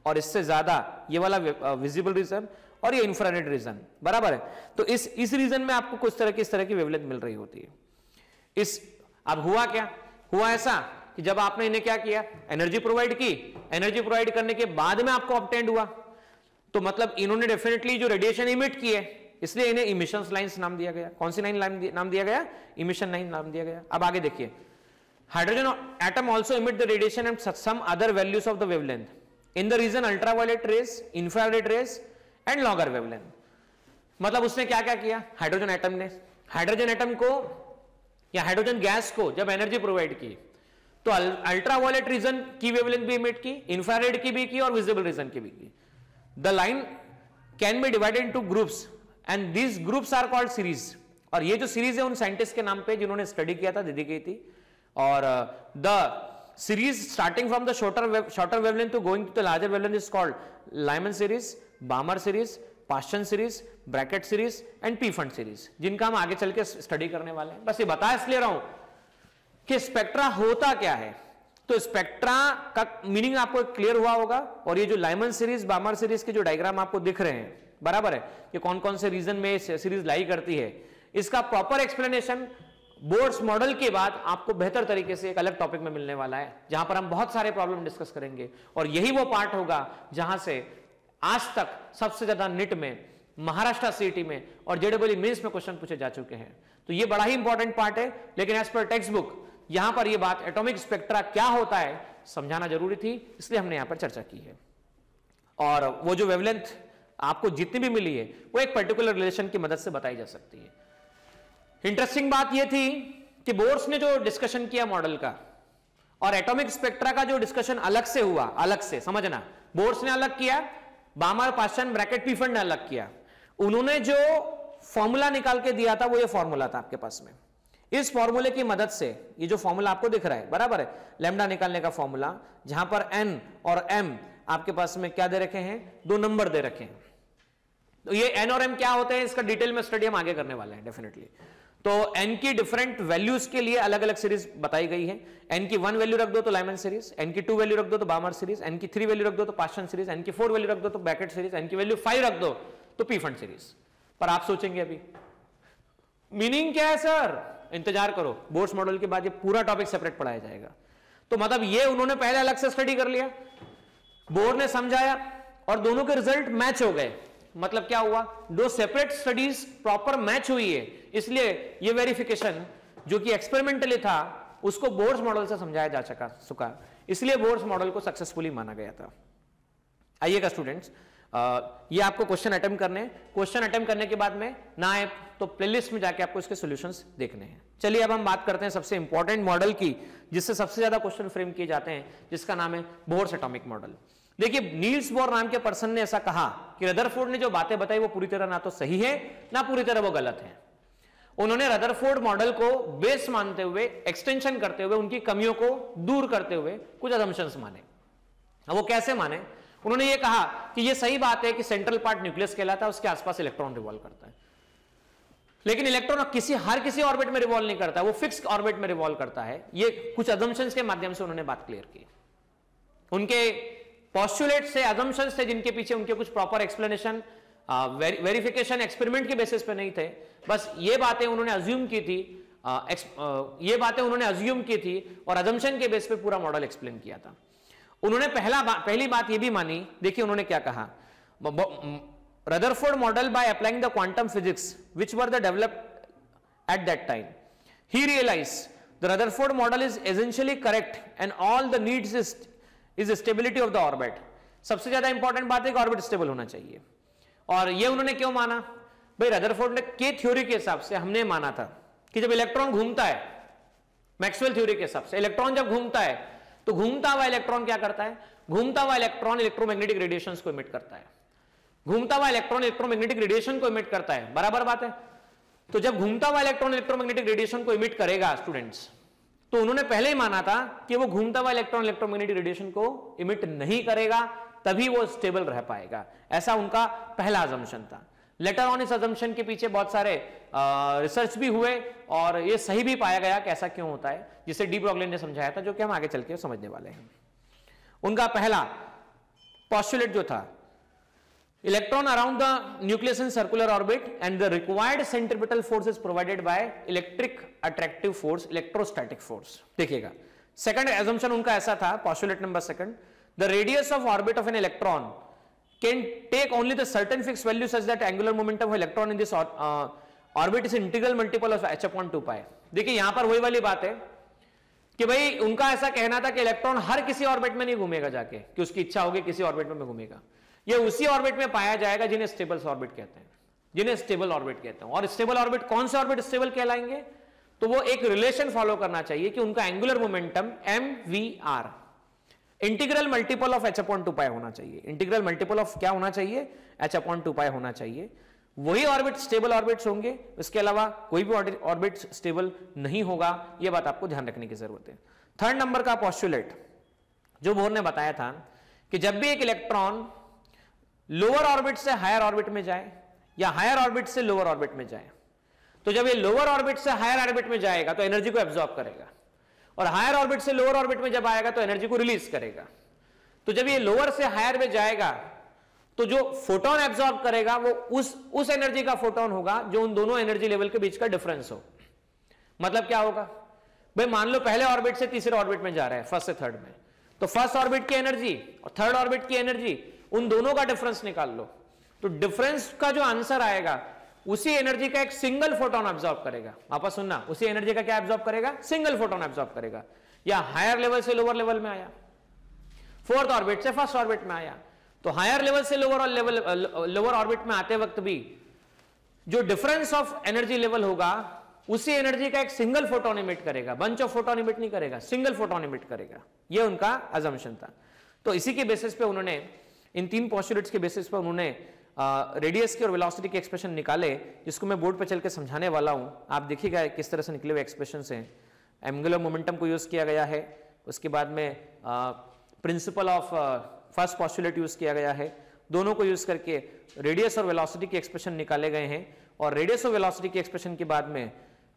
और इससे ज्यादा ये वाला विजिबल रीजन और ये इंफ्रारेड रीजन, बराबर है। तो इस रीजन में आपको कुछ तरह की इस तरह की वेवलेंथ मिल रही होती है। अब हुआ क्या, हुआ ऐसा कि जब आपने इन्हें क्या किया, एनर्जी प्रोवाइड की, एनर्जी प्रोवाइड करने के बाद में आपको ऑब्टेन्ड हुआ, तो मतलब इन्होंने डेफिनेटली जो रेडिएशन इमिट की है, इसलिए इन्हें इमिशन लाइंस नाम दिया गया। कौन सी लाइन नाम दिया गया, इमिशन लाइन नाम दिया गया। अब आगे देखिए, hydrogen atom also emit the radiation and some other values of the wavelength in the region ultraviolet rays, infrared rays and longer wavelength. मतलब उसने क्या क्या किया, हाइड्रोजन एटम ने हाइड्रोजन एटम को या हाइड्रोजन गैस को जब एनर्जी प्रोवाइड की तो अल्ट्रावायलेट रीजन की वेवलेंथ भी इमिट की, इंफ्रारेड की भी की और विजिबल रीजन की भी की। The line can be divided into groups and these groups are called series. और ये जो सीरीज है उन साइंटिस्ट के नाम पे जिन्होंने स्टडी किया था, दी गई थी। और the series starting from the shorter wavelength to going to the larger wavelength is called Lyman series, Balmer series, Paschen series, Brackett series and Pfund series, जिनका हम आगे चल के स्टडी करने वाले हैं। बस ये बता इसलिए रहा हूं कि स्पेक्ट्रा होता क्या है, तो स्पेक्ट्रा का मीनिंग आपको क्लियर हुआ होगा। और ये जो लाइमन सीरीज, बामर सीरीज के जो डायग्राम आपको दिख रहे हैं, बराबर है, ये कौन कौन से रीजन में सीरीज लाई करती है, इसका प्रॉपर एक्सप्लेनेशन बोर्ड्स मॉडल के बाद आपको बेहतर तरीके से एक अलग टॉपिक में मिलने वाला है, जहां पर हम बहुत सारे प्रॉब्लम डिस्कस करेंगे। और यही वो पार्ट होगा जहां से आज तक सबसे ज्यादा निट में, महाराष्ट्र सीईटी में और जेडब्ल्यू मेंस में क्वेश्चन पूछे जा चुके हैं। तो ये बड़ा ही इंपॉर्टेंट पार्ट है। लेकिन एज पर टेक्स्ट बुक यहां पर ये बात एटॉमिक स्पेक्ट्रा क्या होता है समझाना जरूरी थी, इसलिए हमने यहां पर चर्चा की है। और वो जो वेवलेंथ आपको जितनी भी मिली है वो एक पर्टिकुलर रिलेशन की मदद से बताई जा सकती है। इंटरेस्टिंग बात यह थी कि बोर्स ने जो डिस्कशन किया मॉडल का और एटॉमिक स्पेक्ट्रा का जो डिस्कशन अलग से हुआ, अलग से समझना, बोर्स ने अलग किया, बामर, पास्चन, ब्रैकेट, पीफर्ड ने अलग किया। उन्होंने जो फॉर्मूला निकाल के दिया था वो ये फॉर्मूला था आपके पास में। इस फॉर्मूले की मदद से ये जो फॉर्मूला आपको दिख रहा है, बराबर है, लैम्डा निकालने का फॉर्मूला, जहां पर एन और एम आपके पास में क्या दे रखे हैं, 2 नंबर दे रखे हैं। तो ये एन और एम क्या होते हैं इसका डिटेल में स्टडी हम आगे करने वाले हैं डेफिनेटली। तो एन की डिफरेंट वैल्यूज के लिए अलग अलग सीरीज बताई गई है। एन की 1 वैल्यू रख दो तो लाइमन सीरीज, एन की 2 वैल्यू रख दो तो बामर सीरीज, एन की 3 वैल्यू रख दो तो पास्चन सीरीज, एन की 4 वैल्यू रख दो तो ब्रैकेट सीरीज, एन की वैल्यू 5 रख दो तो पीफर्ड सीरीज। पर आप सोचेंगे अभी मीनिंग क्या है सर, इंतजार करो, बोर्स मॉडल के बाद ये पूरा टॉपिक सेपरेट पढ़ाया जाएगा। तो मतलब ये उन्होंने पहले अलग से स्टडी कर लिया, बोर्ड ने समझाया और दोनों के रिजल्ट मैच हो गए। मतलब क्या हुआ, 2 सेपरेट स्टडीज प्रॉपर मैच हुई है, इसलिए ये वेरिफिकेशन जो कि एक्सपेरिमेंटली था उसको बोर्स मॉडल से समझाया जा चुका, इसलिए बोर्स मॉडल को सक्सेसफुली माना गया था। आइएगा स्टूडेंट्स, ये आपको क्वेश्चन अटेम्प्ट करने हैं। क्वेश्चन अटेम्प्ट करने के बाद में ना आए तो प्लेलिस्ट में जाके आपको इसके सॉल्यूशंस देखने हैं। चलिए अब हम बात करते हैं सबसे इंपॉर्टेंट मॉडल की, जिससे सबसे ज्यादा क्वेश्चन फ्रेम किए जाते हैं, जिसका नाम है बोर्स एटॉमिक मॉडल। देखिए, नील्स बोर नाम के पर्सन ने ऐसा कहा कि रदरफोर्ड ने जो बातें बताई वो पूरी तरह ना तो सही है ना पूरी तरह वो गलत है। उन्होंने रदरफोर्ड मॉडल को बेस मानते हुए, एक्सटेंशन करते हुए, उनकी कमियों को दूर करते हुए कुछ असम्पशंस माने। वो कैसे माने? उन्होंने ये कहा कि ये सही बात है कि सेंट्रल पार्ट न्यूक्लियस कहलाता है, उसके आसपास इलेक्ट्रॉन रिवॉल्व करता है, लेकिन इलेक्ट्रॉन हर किसी ऑर्बिट में रिवॉल्व नहीं करता, वो फिक्स ऑर्बिट में रिवॉल्व करता है। ये कुछ असम्पशंस के माध्यम से उन्होंने बात क्लियर की। उनके पोस्टुलेट से, असम्पशंस थे, जिनके पीछे उनके कुछ प्रॉपर एक्सप्लेनेशन, वेरिफिकेशन एक्सपेरिमेंट के बेसिस पे नहीं थे, बस ये बातें उन्होंने अज्यूम की थी, और असम्पशन के बेस पे पूरा मॉडल एक्सप्लेन किया था। उन्होंने पहली बात ये भी मानी, देखिए उन्होंने क्या कहा, Rutherford model by applying the quantum physics which were the developed at that time, he realised the Rutherford model is essentially correct and all the needs is stability of the orbit. सबसे ज्यादा important बात है कि orbit stable होना चाहिए। और ये उन्होंने क्यों माना? भाई रदरफोर्ड के थ्योरी के हिसाब से हमने माना था कि जब इलेक्ट्रॉन घूमता है, मैक्सवेल थ्योरी के हिसाब से इलेक्ट्रॉन जब घूमता है तो घूमता हुआ इलेक्ट्रॉन क्या करता है? घूमता हुआ इलेक्ट्रॉन इलेक्ट्रोमैग्नेटिक रेडिएशंस को इमिट करता है। घूमता हुआ इलेक्ट्रॉन इलेक्ट्रोमैग्नेटिक रेडिएशन को इमिट करता है, बराबर बात है। तो जब घूमता हुआ इलेक्ट्रॉन इलेक्ट्रोमैग्नेटिक रेडिएशन को इमिट करेगा स्टूडेंट्स, तो उन्होंने पहले ही माना था कि वो घूमता हुआ इलेक्ट्रॉन इलेक्ट्रोमैग्नेटिक रेडिएशन को इमिट नहीं करेगा, तभी वो स्टेबल रह पाएगा। ऐसा उनका पहला असम्पशन था। लेटर ऑन इस असम्पशन के पीछे बहुत सारे रिसर्च भी हुए और ये सही भी पाया गया कि ऐसा क्यों होता है, जिसे डी ब्रॉगली ने समझाया था, जो कि हम आगे चल के समझने वाले हैं। उनका पहला पोस्टुलेट जो था, electron around the nucleus in circular orbit and the required centripetal force is provided by electric attractive force, electrostatic force. देखिएगा, सेकंड assumption उनका ऐसा था, postulate number 2, the radius of orbit of an electron can take only the certain fixed value such that angular momentum of electron in this orbit is integral multiple of h upon 2 pi। देखिए यहां पर वही वाली बात है कि भाई उनका ऐसा कहना था कि इलेक्ट्रॉन हर किसी ऑर्बिट में नहीं घूमेगा जाके, कि उसकी इच्छा होगी किसी ऑर्बिट में घूमेगा, ये उसी ऑर्बिट में पाया जाएगा जिन्हें स्टेबल ऑर्बिट कहते हैं, जिन्हें स्टेबल ऑर्बिट कहते हैं। और स्टेबल ऑर्बिट, कौन से ऑर्बिट स्टेबल कहलाएंगे? तो वो एक रिलेशन फॉलो करना चाहिए कि उनका angular momentum mvr integral multiple of h upon 2 पाई होना चाहिए। इंटीग्रल मल्टीपल ऑफ क्या होना चाहिए? h अपॉन 2 पाई होना चाहिए। वही ऑर्बिट स्टेबल ऑर्बिट्स होंगे, इसके अलावा कोई भी ऑर्बिट स्टेबल नहीं होगा। यह बात आपको ध्यान रखने की जरूरत है। थर्ड नंबर का पोस्टुलेट जो बोर ने बताया था कि जब भी एक इलेक्ट्रॉन लोअर ऑर्बिट से हायर ऑर्बिट में जाए या हायर ऑर्बिट से लोअर ऑर्बिट में जाए, तो जब ये लोअर ऑर्बिट से हायर ऑर्बिट में जाएगा तो एनर्जी को एब्जॉर्ब करेगा, और हायर ऑर्बिट से लोअर ऑर्बिट में जब आएगा तो एनर्जी को रिलीज करेगा। तो जब ये लोअर से हायर में जाएगा तो जो फोटोन एब्जॉर्ब करेगा वो उस एनर्जी का फोटोन होगा जो उन दोनों एनर्जी लेवल के बीच का डिफरेंस हो। मतलब क्या होगा भाई, मान लो पहले ऑर्बिट से तीसरे ऑर्बिट में जा रहा है, फर्स्ट से थर्ड में, तो फर्स्ट ऑर्बिट की एनर्जी और थर्ड ऑर्बिट की एनर्जी, उन दोनों का डिफरेंस निकाल लो, तो डिफरेंस का जो आंसर आएगा उसी एनर्जी का एक सिंगल फोटोन एब्जॉर्ब करेगा। वापस सुनना, उसी एनर्जी का क्या एब्जॉर्ब करेगा? सिंगल फोटोन एब्जॉर्ब करेगा। या हायर लेवल से लोअर लेवल में आया, 4th ऑर्बिट से 1st ऑर्बिट में आया। तो हायर लेवल से लोअर ऑर्बिट में आते वक्त भी जो डिफरेंस ऑफ एनर्जी लेवल होगा उसी एनर्जी का एक सिंगल फोटोन इमिट करेगा, बंच ऑफ फोटोन इमिट नहीं करेगा, सिंगल फोटोन इमिट करेगा। ये उनका अजम्पशन था। तो इसी के बेसिस पे उन्होंने, इन 3 पोस्टुलेट्स के बेसिस पे उन्होंने रेडियस की और वेलोसिटी के एक्सप्रेशन निकाले, जिसको मैं बोर्ड पे चल के समझाने वाला हूं। आप देखिएगा किस तरह से निकले हुए एक्सप्रेशन हैं। एंगुलर मोमेंटम को यूज किया गया है, उसके बाद में principle of first postulate use किया गया है। दोनों को यूज करके रेडियस और वेलोसिटी के एक्सप्रेशन निकाले गए हैं, और रेडियस और वेलोसिटी के एक्सप्रेशन के बाद में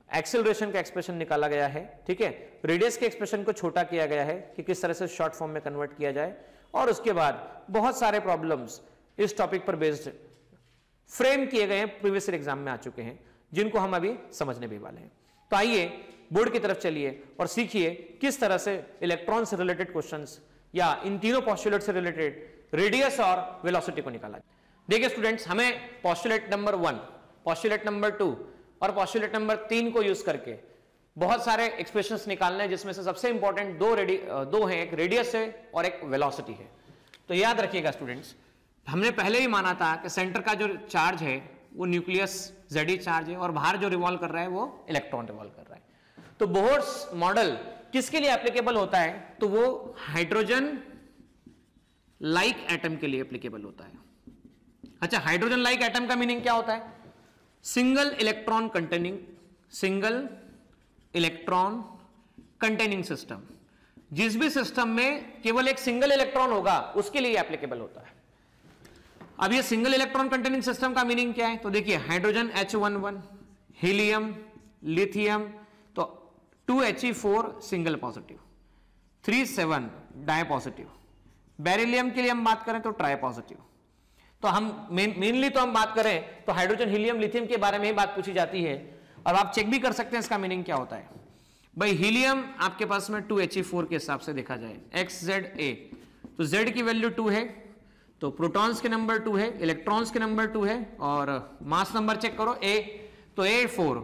एक्सेलरेशन का एक्सप्रेशन निकाला गया है। ठीक है, रेडियस के एक्सप्रेशन को छोटा किया गया है कि किस तरह से शॉर्ट फॉर्म में कन्वर्ट किया जाए, और उसके बाद बहुत सारे प्रॉब्लम्स इस टॉपिक पर बेस्ड फ्रेम किए गए हैं, प्रीवियस ईयर एग्जाम में आ चुके हैं, जिनको हम अभी समझने भी वाले हैं। तो आइए बोर्ड की तरफ चलिए और सीखिए किस तरह से इलेक्ट्रॉन से रिलेटेड क्वेश्चंस या इन तीनों पोस्टुलेट से रिलेटेड रेडियस और वेलोसिटी को निकाला। देखिए स्टूडेंट्स, हमें पोस्टुलेट नंबर 1, पोस्टुलेट नंबर 2 और पोस्टुलेट नंबर 3 को यूज करके बहुत सारे एक्सप्रेशंस निकालने हैं, जिसमें से सबसे इंपॉर्टेंट दो हैं, एक रेडियस है और एक वेलोसिटी है। तो याद रखिएगा स्टूडेंट्स, हमने पहले ही माना था कि सेंटर का जो चार्ज है वो न्यूक्लियस Ze चार्ज है, और बाहर जो रिवॉल्व कर रहा है वो इलेक्ट्रॉन रिवॉल्व कर रहा है। तो बोहर्स मॉडल किसके लिए एप्लीकेबल होता है? तो वो हाइड्रोजन लाइक एटम के लिए एप्लीकेबल होता है। अच्छा, हाइड्रोजन लाइक एटम का मीनिंग क्या होता है? Single electron containing system. जिस भी सिस्टम में केवल एक सिंगल इलेक्ट्रॉन होगा उसके लिए एप्लीकेबल होता है। अब ये सिंगल इलेक्ट्रॉन कंटेनिंग सिस्टम का मीनिंग क्या है? तो देखिए, हाइड्रोजन H11, हीलियम, लिथियम, तो 2He4 single positive, 3,7 di positive. Beryllium के लिए हम बात करें तो ट्राई पॉजिटिव। तो हम मेनली तो हम बात करें तो हाइड्रोजन, हीलियम, लिथियम के बारे में ही बात पूछी जाती है। और आप चेक भी कर सकते हैं इसका मीनिंग क्या होता है। भाई हीलियम आपके पास में 2He4 के हिसाब से देखा जाए, XZA, तो Z की वैल्यू 2 है, तो प्रोटॉन्स के नंबर 2 है, इलेक्ट्रॉन्स के नंबर 2 है, और मास नंबर चेक करो A, तो A4,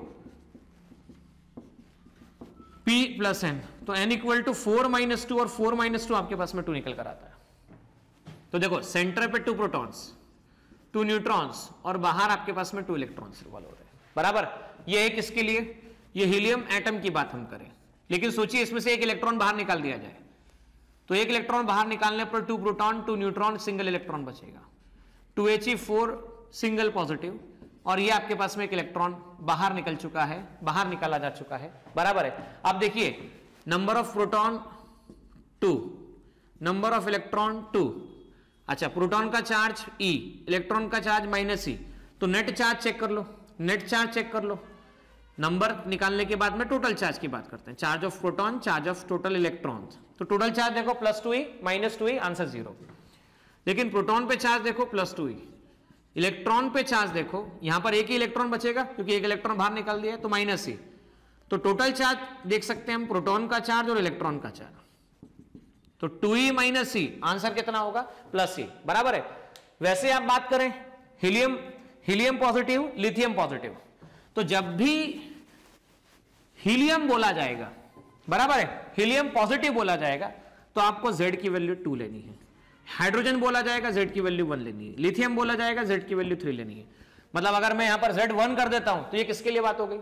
P + N, तो N = 4 - 2, और 4 - 2 आपके पास में 2 निकल कर आता है। तो देखो, सेंटर पे 2 प्रोटॉन्स, 2 न्यूट्रॉन्स, और बाहर आपके पास में 2 इलेक्ट्रॉन्स रिवॉल्व हो रहे हैं, बराबर। ये है किसके लिए? ये हीलियम एटम की बात हम करें, लेकिन सोचिए इसमें से एक इलेक्ट्रॉन बाहर निकाल दिया जाए, तो एक इलेक्ट्रॉन बाहर निकालने पर 2 प्रोटॉन, 2 न्यूट्रॉन, सिंगल इलेक्ट्रॉन बचेगा, 2He4 सिंगल पॉजिटिव, और ये आपके पास में एक इलेक्ट्रॉन बाहर निकल चुका है, बाहर निकाला जा चुका है, बराबर है। अब देखिए, number of proton 2, number of electron 2। अच्छा, प्रोटॉन का चार्ज E, इलेक्ट्रॉन का चार्ज -E, तो नेट चार्ज चेक कर लो, नेट चार्ज चेक कर लो। नंबर निकालने के बाद में टोटल चार्ज की बात करते हैं, charge of proton, charge of total electrons. तो टोटल चार्ज देखो +2E, -2E, आंसर 0। लेकिन प्रोटॉन पे चार्ज देखो +2E, इलेक्ट्रॉन पे चार्ज देखो, यहां पर एक ही इलेक्ट्रॉन बचेगा क्योंकि एक इलेक्ट्रॉन बाहर निकाल दिया, तो -E। तो टोटल चार्ज देख सकते हैं हम, प्रोटॉन का चार्ज और इलेक्ट्रॉन का चार्ज, तो 2E - E, आंसर कितना होगा? +E, बराबर है। वैसे आप बात करें हीलियम पॉजिटिव, लिथियम पॉजिटिव, तो जब भी हीलियम बोला जाएगा, बराबर है, हीलियम पॉजिटिव बोला जाएगा, तो आपको Z की वैल्यू 2 लेनी है। हाइड्रोजन बोला जाएगा, Z की वैल्यू 1 लेनी है। लिथियम बोला जाएगा, Z की वैल्यू 3 लेनी है। मतलब अगर मैं यहां पर Z1 कर देता हूं तो ये किसके लिए बात हो गई?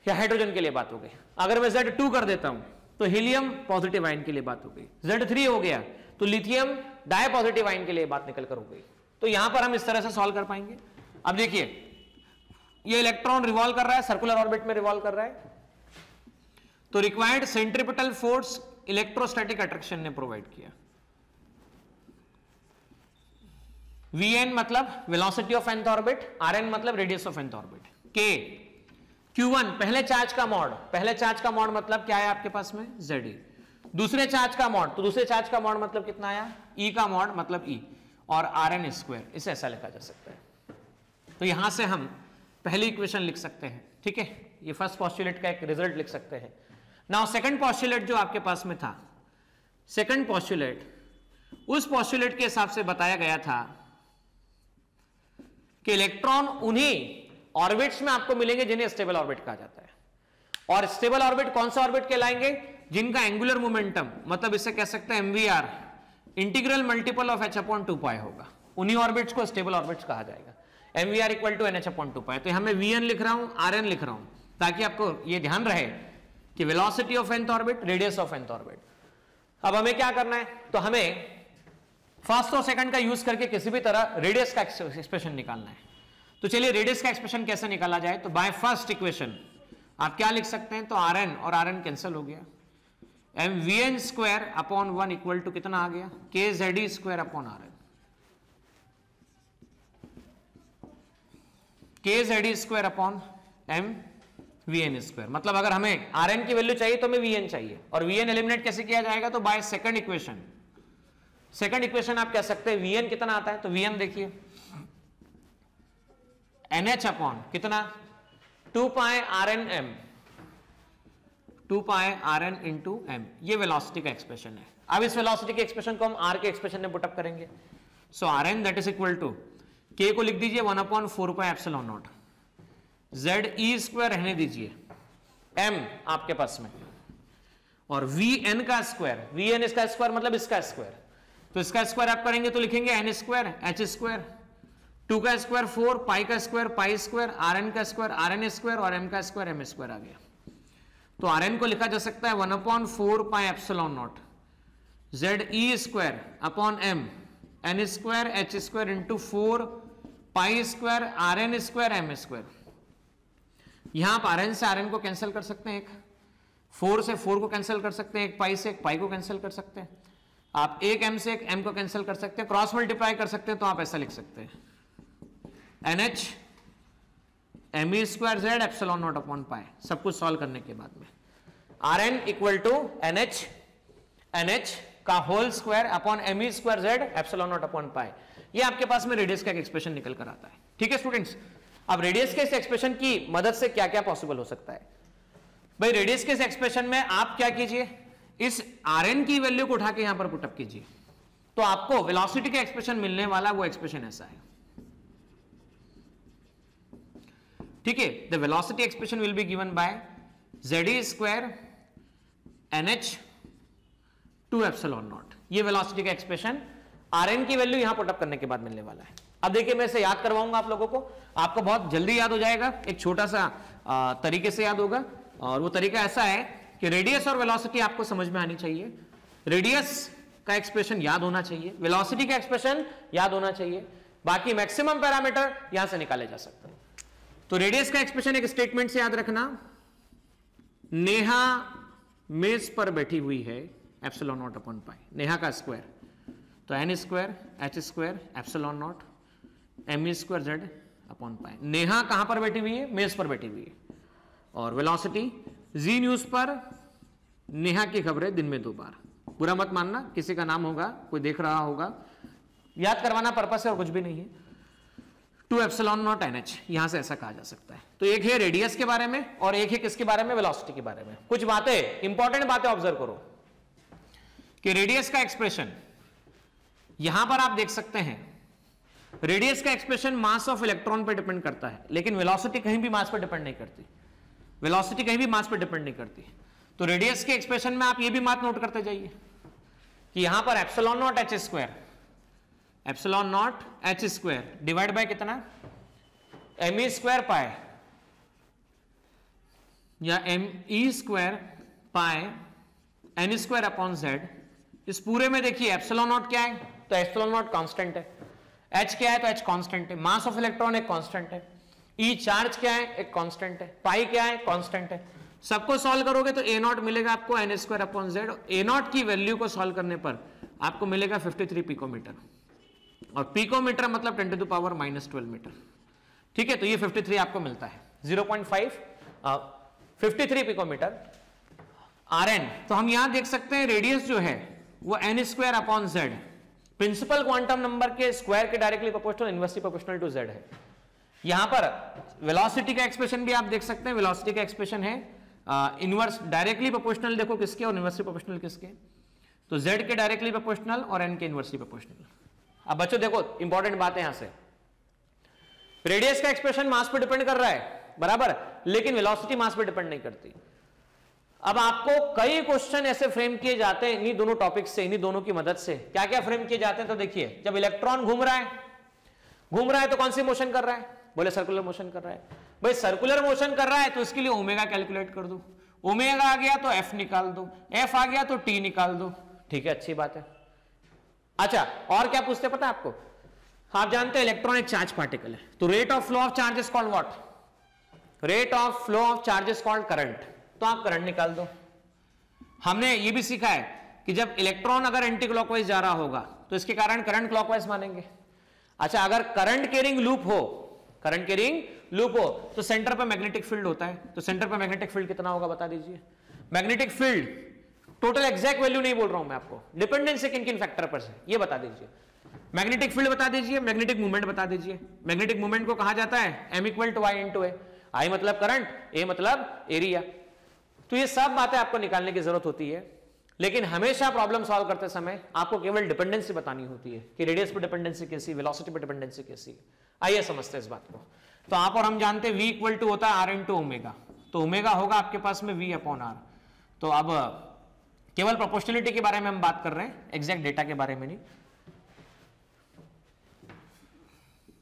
या हाइड्रोजन के लिए बात हो गई। अगर मैं Z2 कर देता हूं तो हीलियम पॉजिटिव आयन के लिए बात हो गई। Z3 हो गया तो लिथियम डाई पॉजिटिव आयन के लिए बात निकल कर हो गई। तो यहां पर हम इस तरह से सॉल्व कर पाएंगे। अब देखिए, ये इलेक्ट्रॉन रिवॉल्व कर रहा है, सर्कुलर ऑर्बिट में रिवॉल्व कर रहा है, तो required centripetal force electrostatic attraction ने प्रोवाइड किया। Vn मतलब velocity of nth orbit, Rn मतलब radius of nth orbit, K Q1 पहले चार्ज का मॉड, पहले चार्ज का मॉड मतलब क्या है आपके पास में? Ze। दूसरे चार्ज का मॉड, तो दूसरे चार्ज का मॉड मतलब कितना आया? E का मॉड मतलब E, और Rn², इसे ऐसा लिखा जा सकता है। तो यहां से हम पहली इक्वेशन लिख सकते हैं, ठीक है, ये फर्स्ट पोस्टुलेट का एक रिजल्ट लिख सकते हैं। नाउ सेकंड पोस्टुलेट जो आपके पास में था, सेकंड पोस्टुलेट, उस पोस्टुलेट के हिसाब से बताया गया था कि इलेक्ट्रॉन उन्हीं ऑर्बिट्स में आपको मिलेंगे जिन्हें स्टेबल ऑर्बिट कहा जाता है। और स्टेबल ऑर्बिट कौन सा ऑर्बिट कहलाएंगे? जिनका एंगुलर मोमेंटम, मतलब इसे कह सकते हैं MVR, integral multiple of h upon 2 pi होगा। उन्हीं ऑर्बिट्स को स्टेबल ऑर्बिट्स कहा जाएगा। mvr equal to nh upon 2 pi. तो यहां मैं vn लिख रहा हूं, rn लिख रहा हूं, ताकि आपको ये ध्यान रहे कि velocity of nth orbit, radius of nth orbit. अब हमें क्या करना है, तो हमें फर्स्ट और सेकंड का यूज करके किसी भी तरह रेडियस का एक्सप्रेशन निकालना है। तो चलिए रेडियस का एक्सप्रेशन कैसे निकाला जाए। तो बाय फर्स्ट इक्वेशन आप क्या लिख सकते हैं, तो rn और rn कैंसिल हो गया, mvn square upon 1 equal to कितना आ गया, kze square upon rn, kze square upon mvn square. मतलब अगर हमें rn की वैल्यू चाहिए तो हमें vn चाहिए, और vn एलिमिनेट कैसे किया जाएगा, तो by second equation. Second equation आप कह सकते हैं vn कितना आता है, तो vn देखिए nh अपॉन कितना 2 पाई rn m, 2 पाई rn इंटू m, ये वेलोसिटी का एक्सप्रेशन है। अब इस वेलोसिटी के एक्सप्रेशन को हम r के एक्सप्रेशन में पुटअप करेंगे। So rn that is equal to k को लिख दीजिए 1 upon 4 pi epsilon nought, ze square रहने दीजिए, m आपके पास में, और vn का स्क्वायर, vn इसका स्क्वायर मतलब इसका स्क्वायर, तो इसका स्क्वायर आप करेंगे तो लिखेंगे n स्क्वायर h स्क्वायर, 2 का स्क्वायर 4, पाई का स्क्वायर पाई स्क्वायर, rn का स्क्वायर rn स्क्वायर, और m का स्क्वायर m स्क्वायर आ गया। तो rn को लिखा जा सकता है 1 upon 4 pi epsilon nought ze square upon m n square h square into 4 pi square rn square m square. यहां आप rn से rn को कैंसिल कर सकते हैं, एक 4 से 4 को कैंसिल कर सकते हैं, एक पाई से एक पाई को कैंसिल कर सकते हैं, आप एक m से एक m को कैंसिल कर सकते हैं, क्रॉस मल्टीप्लाई कर सकते हैं, तो आप ऐसा लिख सकते हैं nh me square z epsilon nought upon pi. सब कुछ सॉल्व करने के बाद में rn इक्वल टू nh का whole square upon me square z epsilon nought upon pi. ये आपके पास में रेडियस का एक एक्सप्रेशन निकल कर आता है। ठीक है स्टूडेंट्स, अब रेडियस के इस एक्सप्रेशन की मदद से क्या क्या पॉसिबल हो सकता है। भाई रेडियस के इस एक्सप्रेशन में आप क्या कीजिए, इस rn की वैल्यू को उठा के यहां पर पुटअप कीजिए, तो आपको वेलोसिटी का एक्सप्रेशन मिलने वाला वो एक्सप्रेशन ऐसा है। ठीक है, the velocity expression will be given by ze square nh two epsilon nought. ये वेलोसिटी का एक्सप्रेशन rn की वैल्यू यहां पुटअप करने के बाद मिलने वाला है। अब देखिए मैं इसे याद करवाऊंगा आप लोगों को, आपको बहुत जल्दी याद हो जाएगा, एक छोटा सा तरीके से याद होगा, और वो तरीका ऐसा है कि रेडियस और वेलोसिटी आपको समझ में आनी चाहिए। रेडियस का एक्सप्रेशन याद होना चाहिए, वेलोसिटी का एक्सप्रेशन याद होना चाहिए, बाकी मैक्सिमम पैरामीटर यहां से निकाले जा सकते हैं। तो रेडियस का एक्सप्रेशन एक स्टेटमेंट से याद रखना, नेहा मेज पर बैठी हुई है एप्सिलॉन नॉट अपॉन पाई, नेहा का स्क्वायर, तो n square h square epsilon not m square z upon pi. Neha कहां पर बैठी हुई है, मेज पर बैठी हुई है, और वेलोसिटी जी न्यूज पर नेहा की खबरें दिन में 2 बार। बुरा मत मानना, किसी का नाम होगा, कोई देख रहा होगा, याद करवाना पर्पस है और कुछ भी नहीं है। 2 एप्सिलॉन नॉट nh, यहां से ऐसा कहा जा सकता है। तो एक है रेडियस के बारे में और एक है किसके बारे में, वेलोसिटी के बारे में। कुछ बातें, इंपॉर्टेंट बातें ऑब्जर्व करो कि रेडियस का एक्सप्रेशन यहां पर आप देख सकते हैं, रेडियस का एक्सप्रेशन मास ऑफ इलेक्ट्रॉन पर डिपेंड करता है, लेकिन वेलोसिटी कहीं भी मास पर डिपेंड नहीं करती, वेलोसिटी कहीं भी मास पर डिपेंड नहीं करती। तो रेडियस के एक्सप्रेशन में आप ये भी बात नोट करते जाइए कि यहां पर epsilon not h square, epsilon not h square divide by कितना, me स्क्वायर पाई, या me square pi n square upon z। इस पूरे में देखिए एप्सिलॉन नॉट क्या है, तो एप्सिलॉन नॉट कांस्टेंट है, h क्या है तो h कांस्टेंट है, मास ऑफ इलेक्ट्रॉन एक कांस्टेंट है, e चार्ज क्या है एक कांस्टेंट है, पाई क्या है कांस्टेंट है। सबको सॉल्व करोगे तो a नॉट मिलेगा आपको n square upon z, a not की वैल्यू को सॉल्व करने पर आपको मिलेगा 53 पिकोमीटर, और पिकोमीटर मतलब 10 टू द पावर -12 मीटर। ठीक है, तो ये 53 आपको मिलता है, 0.5 53 पिकोमीटर Rn। तो हम यहां देख सकते हैं रेडियस जो है वो n square upon z, principal quantum number के स्क्वायर के directly proportional, inversely proportional to z है। यहां पर वेलोसिटी का एक्सप्रेशन भी आप देख सकते हैं, वेलोसिटी का एक्सप्रेशन है इनवर्स डायरेक्टली प्रोपोर्शनल देखो किसके, और इनवर्सली प्रोपोर्शनल किसके, तो z के डायरेक्टली प्रोपोर्शनल और n के इनवर्सली प्रोपोर्शनल। अब बच्चों देखो इंपॉर्टेंट बात है यहां से, रेडियस का एक्सप्रेशन मास पे डिपेंड कर रहा है बराबर, लेकिन वेलोसिटी मास पे डिपेंड नहीं करती। अब आपको कई क्वेश्चन ऐसे फ्रेम किए जाते हैं इन्हीं दोनों टॉपिक से, इन्हीं दोनों की मदद से। क्या क्या फ्रेम किए जाते हैं तो देखिए, जब इलेक्ट्रॉन घूम रहा है तो कौन सी मोशन कर रहा है? बोले सर्कुलर मोशन कर रहा है। भाई सर्कुलर मोशन कर रहा है तो इसके लिए ओमेगा कैलकुलेट कर दो, ओमेगा आ गया तो एफ निकाल दो, एफ आ गया तो टी निकाल दो। ठीक है, अच्छी बात है। अच्छा, और क्या पूछते पता है आपको? आप जानते हैं इलेक्ट्रॉन एक चार्ज पार्टिकल है, तो rate of flow of charge is called what? Rate of flow of charge is called current. तो आप करंट निकाल दो। हमने ये भी सीखा है कि जब इलेक्ट्रॉन अगर एंटी क्लॉकवाइज जा रहा होगा तो इसके कारण करंट क्लॉकवाइज मानेंगे। अच्छा, अगर करंट कैरिंग लूप हो, करंट कैरिंग लूप हो तो सेंटर पर मैग्नेटिक फील्ड होता है, तो सेंटर पर मैग्नेटिक फील्ड कितना होगा बता दीजिए? Magnetic field total exact value नहीं बोल रहा हूं मैं आपको, डिपेंडेंस किन किन फैक्टर पर से ये बता दीजिए। मैग्नेटिक फील्ड बता दीजिए, मैग्नेटिक मूवमेंट बता दीजिए। मैग्नेटिक मूवमेंट को कहा जाता है M equal to Y into A. I मतलब करंट, ए मतलब एरिया। तो ये सब बातें आपको निकालने की जरूरत होती है, लेकिन हमेशा प्रॉब्लम सॉल्व करते समय आपको केवल डिपेंडेंसी बतानी होती है कि रेडियस पर डिपेंडेंसी कैसी, वेलोसिटी पर डिपेंडेंसी कैसी। आइए समझते हैं इस बात को। तो आप और हम जानते हैं V इक्वल टू होता है R इंटू ओमेगा, तो ओमेगा होगा आपके पास में V अपॉन R। तो अब केवल प्रोपोर्शनलिटी के बारे में हम बात कर रहे हैं, एग्जैक्ट डेटा के बारे में नहीं।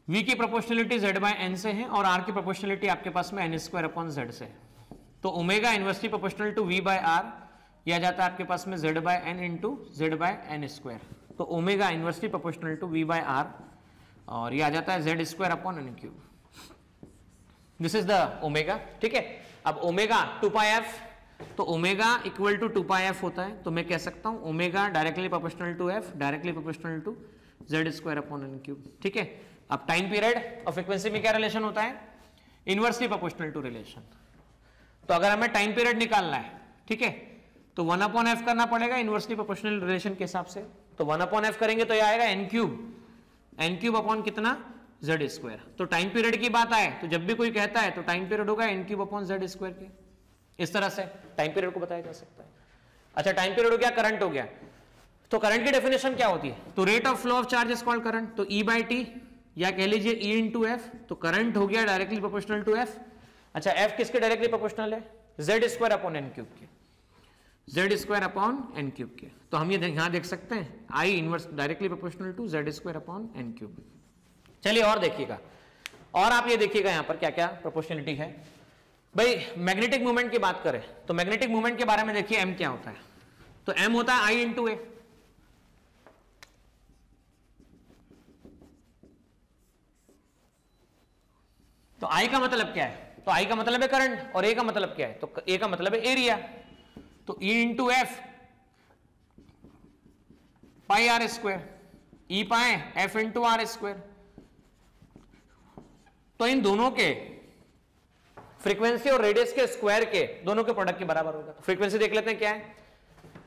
V की प्रोपोर्शनलिटी Z बाय N से है और R की प्रोपोर्शनलिटी आपके पास में N स्क्वायर अपॉन Z से है। तो omega inversely proportional to V by R, यह जाता है आपके पास में Z by N into Z by N square. तो omega inversely proportional to V by R और यह आ जाता है Z square upon N cube. This is the omega. ठीक है, अब ओमेगा 2 पाई f, तो omega equal to 2 pi f होता है, तो मैं कह सकता हूं omega directly proportional to f directly proportional to Z square upon N cube. ठीक है, अब टाइम पीरियड और फ्रीक्वेंसी में क्या रिलेशन होता है? Inversely proportional to relation. तो अगर हमें टाइम पीरियड निकालना है, ठीक है, तो 1 अपॉन एफ करना पड़ेगा इनवर्सली प्रोपोर्शनल रिलेशन के हिसाब से। तो 1 अपॉन एफ करेंगे तो यह आएगा एन क्यूब अपॉन कितना? Z square. तो टाइम पीरियड की बात आए तो जब भी कोई कहता है तो टाइम पीरियड होगा N cube upon Z square के। इस तरह से टाइम पीरियड को बताया जा सकता है। अच्छा, टाइम पीरियड हो गया, करंट हो गया। तो करंट की डेफिनेशन क्या होती है? तो rate of flow of charge is called current. तो ई बाई टी या कह लीजिए ई इंटू एफ। तो करंट हो गया डायरेक्टली प्रोपोर्शनल टू एफ। अच्छा, एफ किसके डायरेक्टली प्रोपोर्शनल है? Z square upon N cube के, Z square upon N cube के। तो हम ये यहां देख सकते हैं I inverse directly proportional to Z square upon N cube. चलिए और देखिएगा, और आप ये देखिएगा यहां पर क्या क्या प्रोपोर्शनलिटी है। भाई मैग्नेटिक मूवमेंट की बात करें तो मैग्नेटिक मूवमेंट के बारे में देखिए एम क्या होता है। तो एम होता है आई इंटू ए। तो आई का मतलब क्या है? तो आई का मतलब है करंट और ए का मतलब क्या है? तो ए का मतलब है एरिया। तो E into F pi R square, E pi F into are square. तो इन दोनों के फ्रीक्वेंसी और रेडियस के स्क्वायर के दोनों के प्रोडक्ट के बराबर होगा। तो फ्रीक्वेंसी देख लेते हैं क्या है।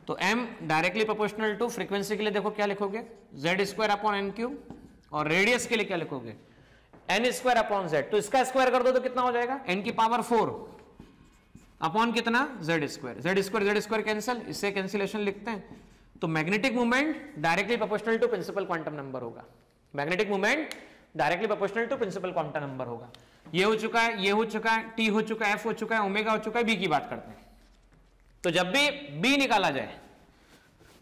तो m directly proportional to frequency के लिए देखो क्या लिखोगे? Z square upon N cube, और रेडियस के लिए क्या लिखोगे? N square upon Z. तो इसका स्क्वायर कर दो तो कितना हो जाएगा? n की पावर 4 अपॉन कितना? Z square. Z square cancel, इससे कैंसिलेशन लिखते हैं। तो magnetic movement directly proportional to principal quantum number होगा। Magnetic movement directly proportional to principal quantum number होगा। ये हो चुका है, ये हो चुका है, टी हो चुका है, एफ हो चुका है, ओमेगा हो चुका है, बी की बात करते हैं। तो जब भी बी निकाला जाए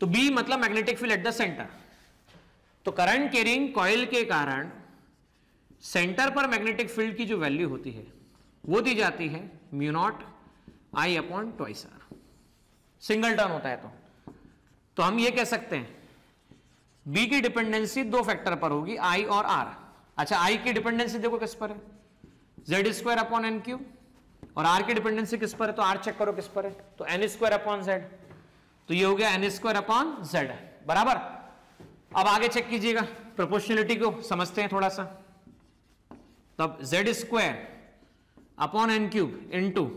तो बी मतलब magnetic field at the centre. तो करंट कैरिंग कॉइल के कारण सेंटर पर मैग्नेटिक फील्ड की जो वैल्यू होती है वो दी जाती है mu nought I upon twice R. Single turn होता है तो हम ये कह सकते हैं बी की डिपेंडेंसी दो फैक्टर पर होगी, आई और आर। अच्छा, आई की डिपेंडेंसी देखो किस पर है? Z square upon N cube. और आर की डिपेंडेंसी किस पर है? तो आर चेक करो किस पर है? तो एन स्क्वायर अपॉन जेड। तो ये हो गया एन स्क्वायर अपॉन जेड बराबर। अब आगे चेक कीजिएगा, प्रोपोर्शनलिटी को समझते हैं थोड़ा सा। तब Z square upon N cube into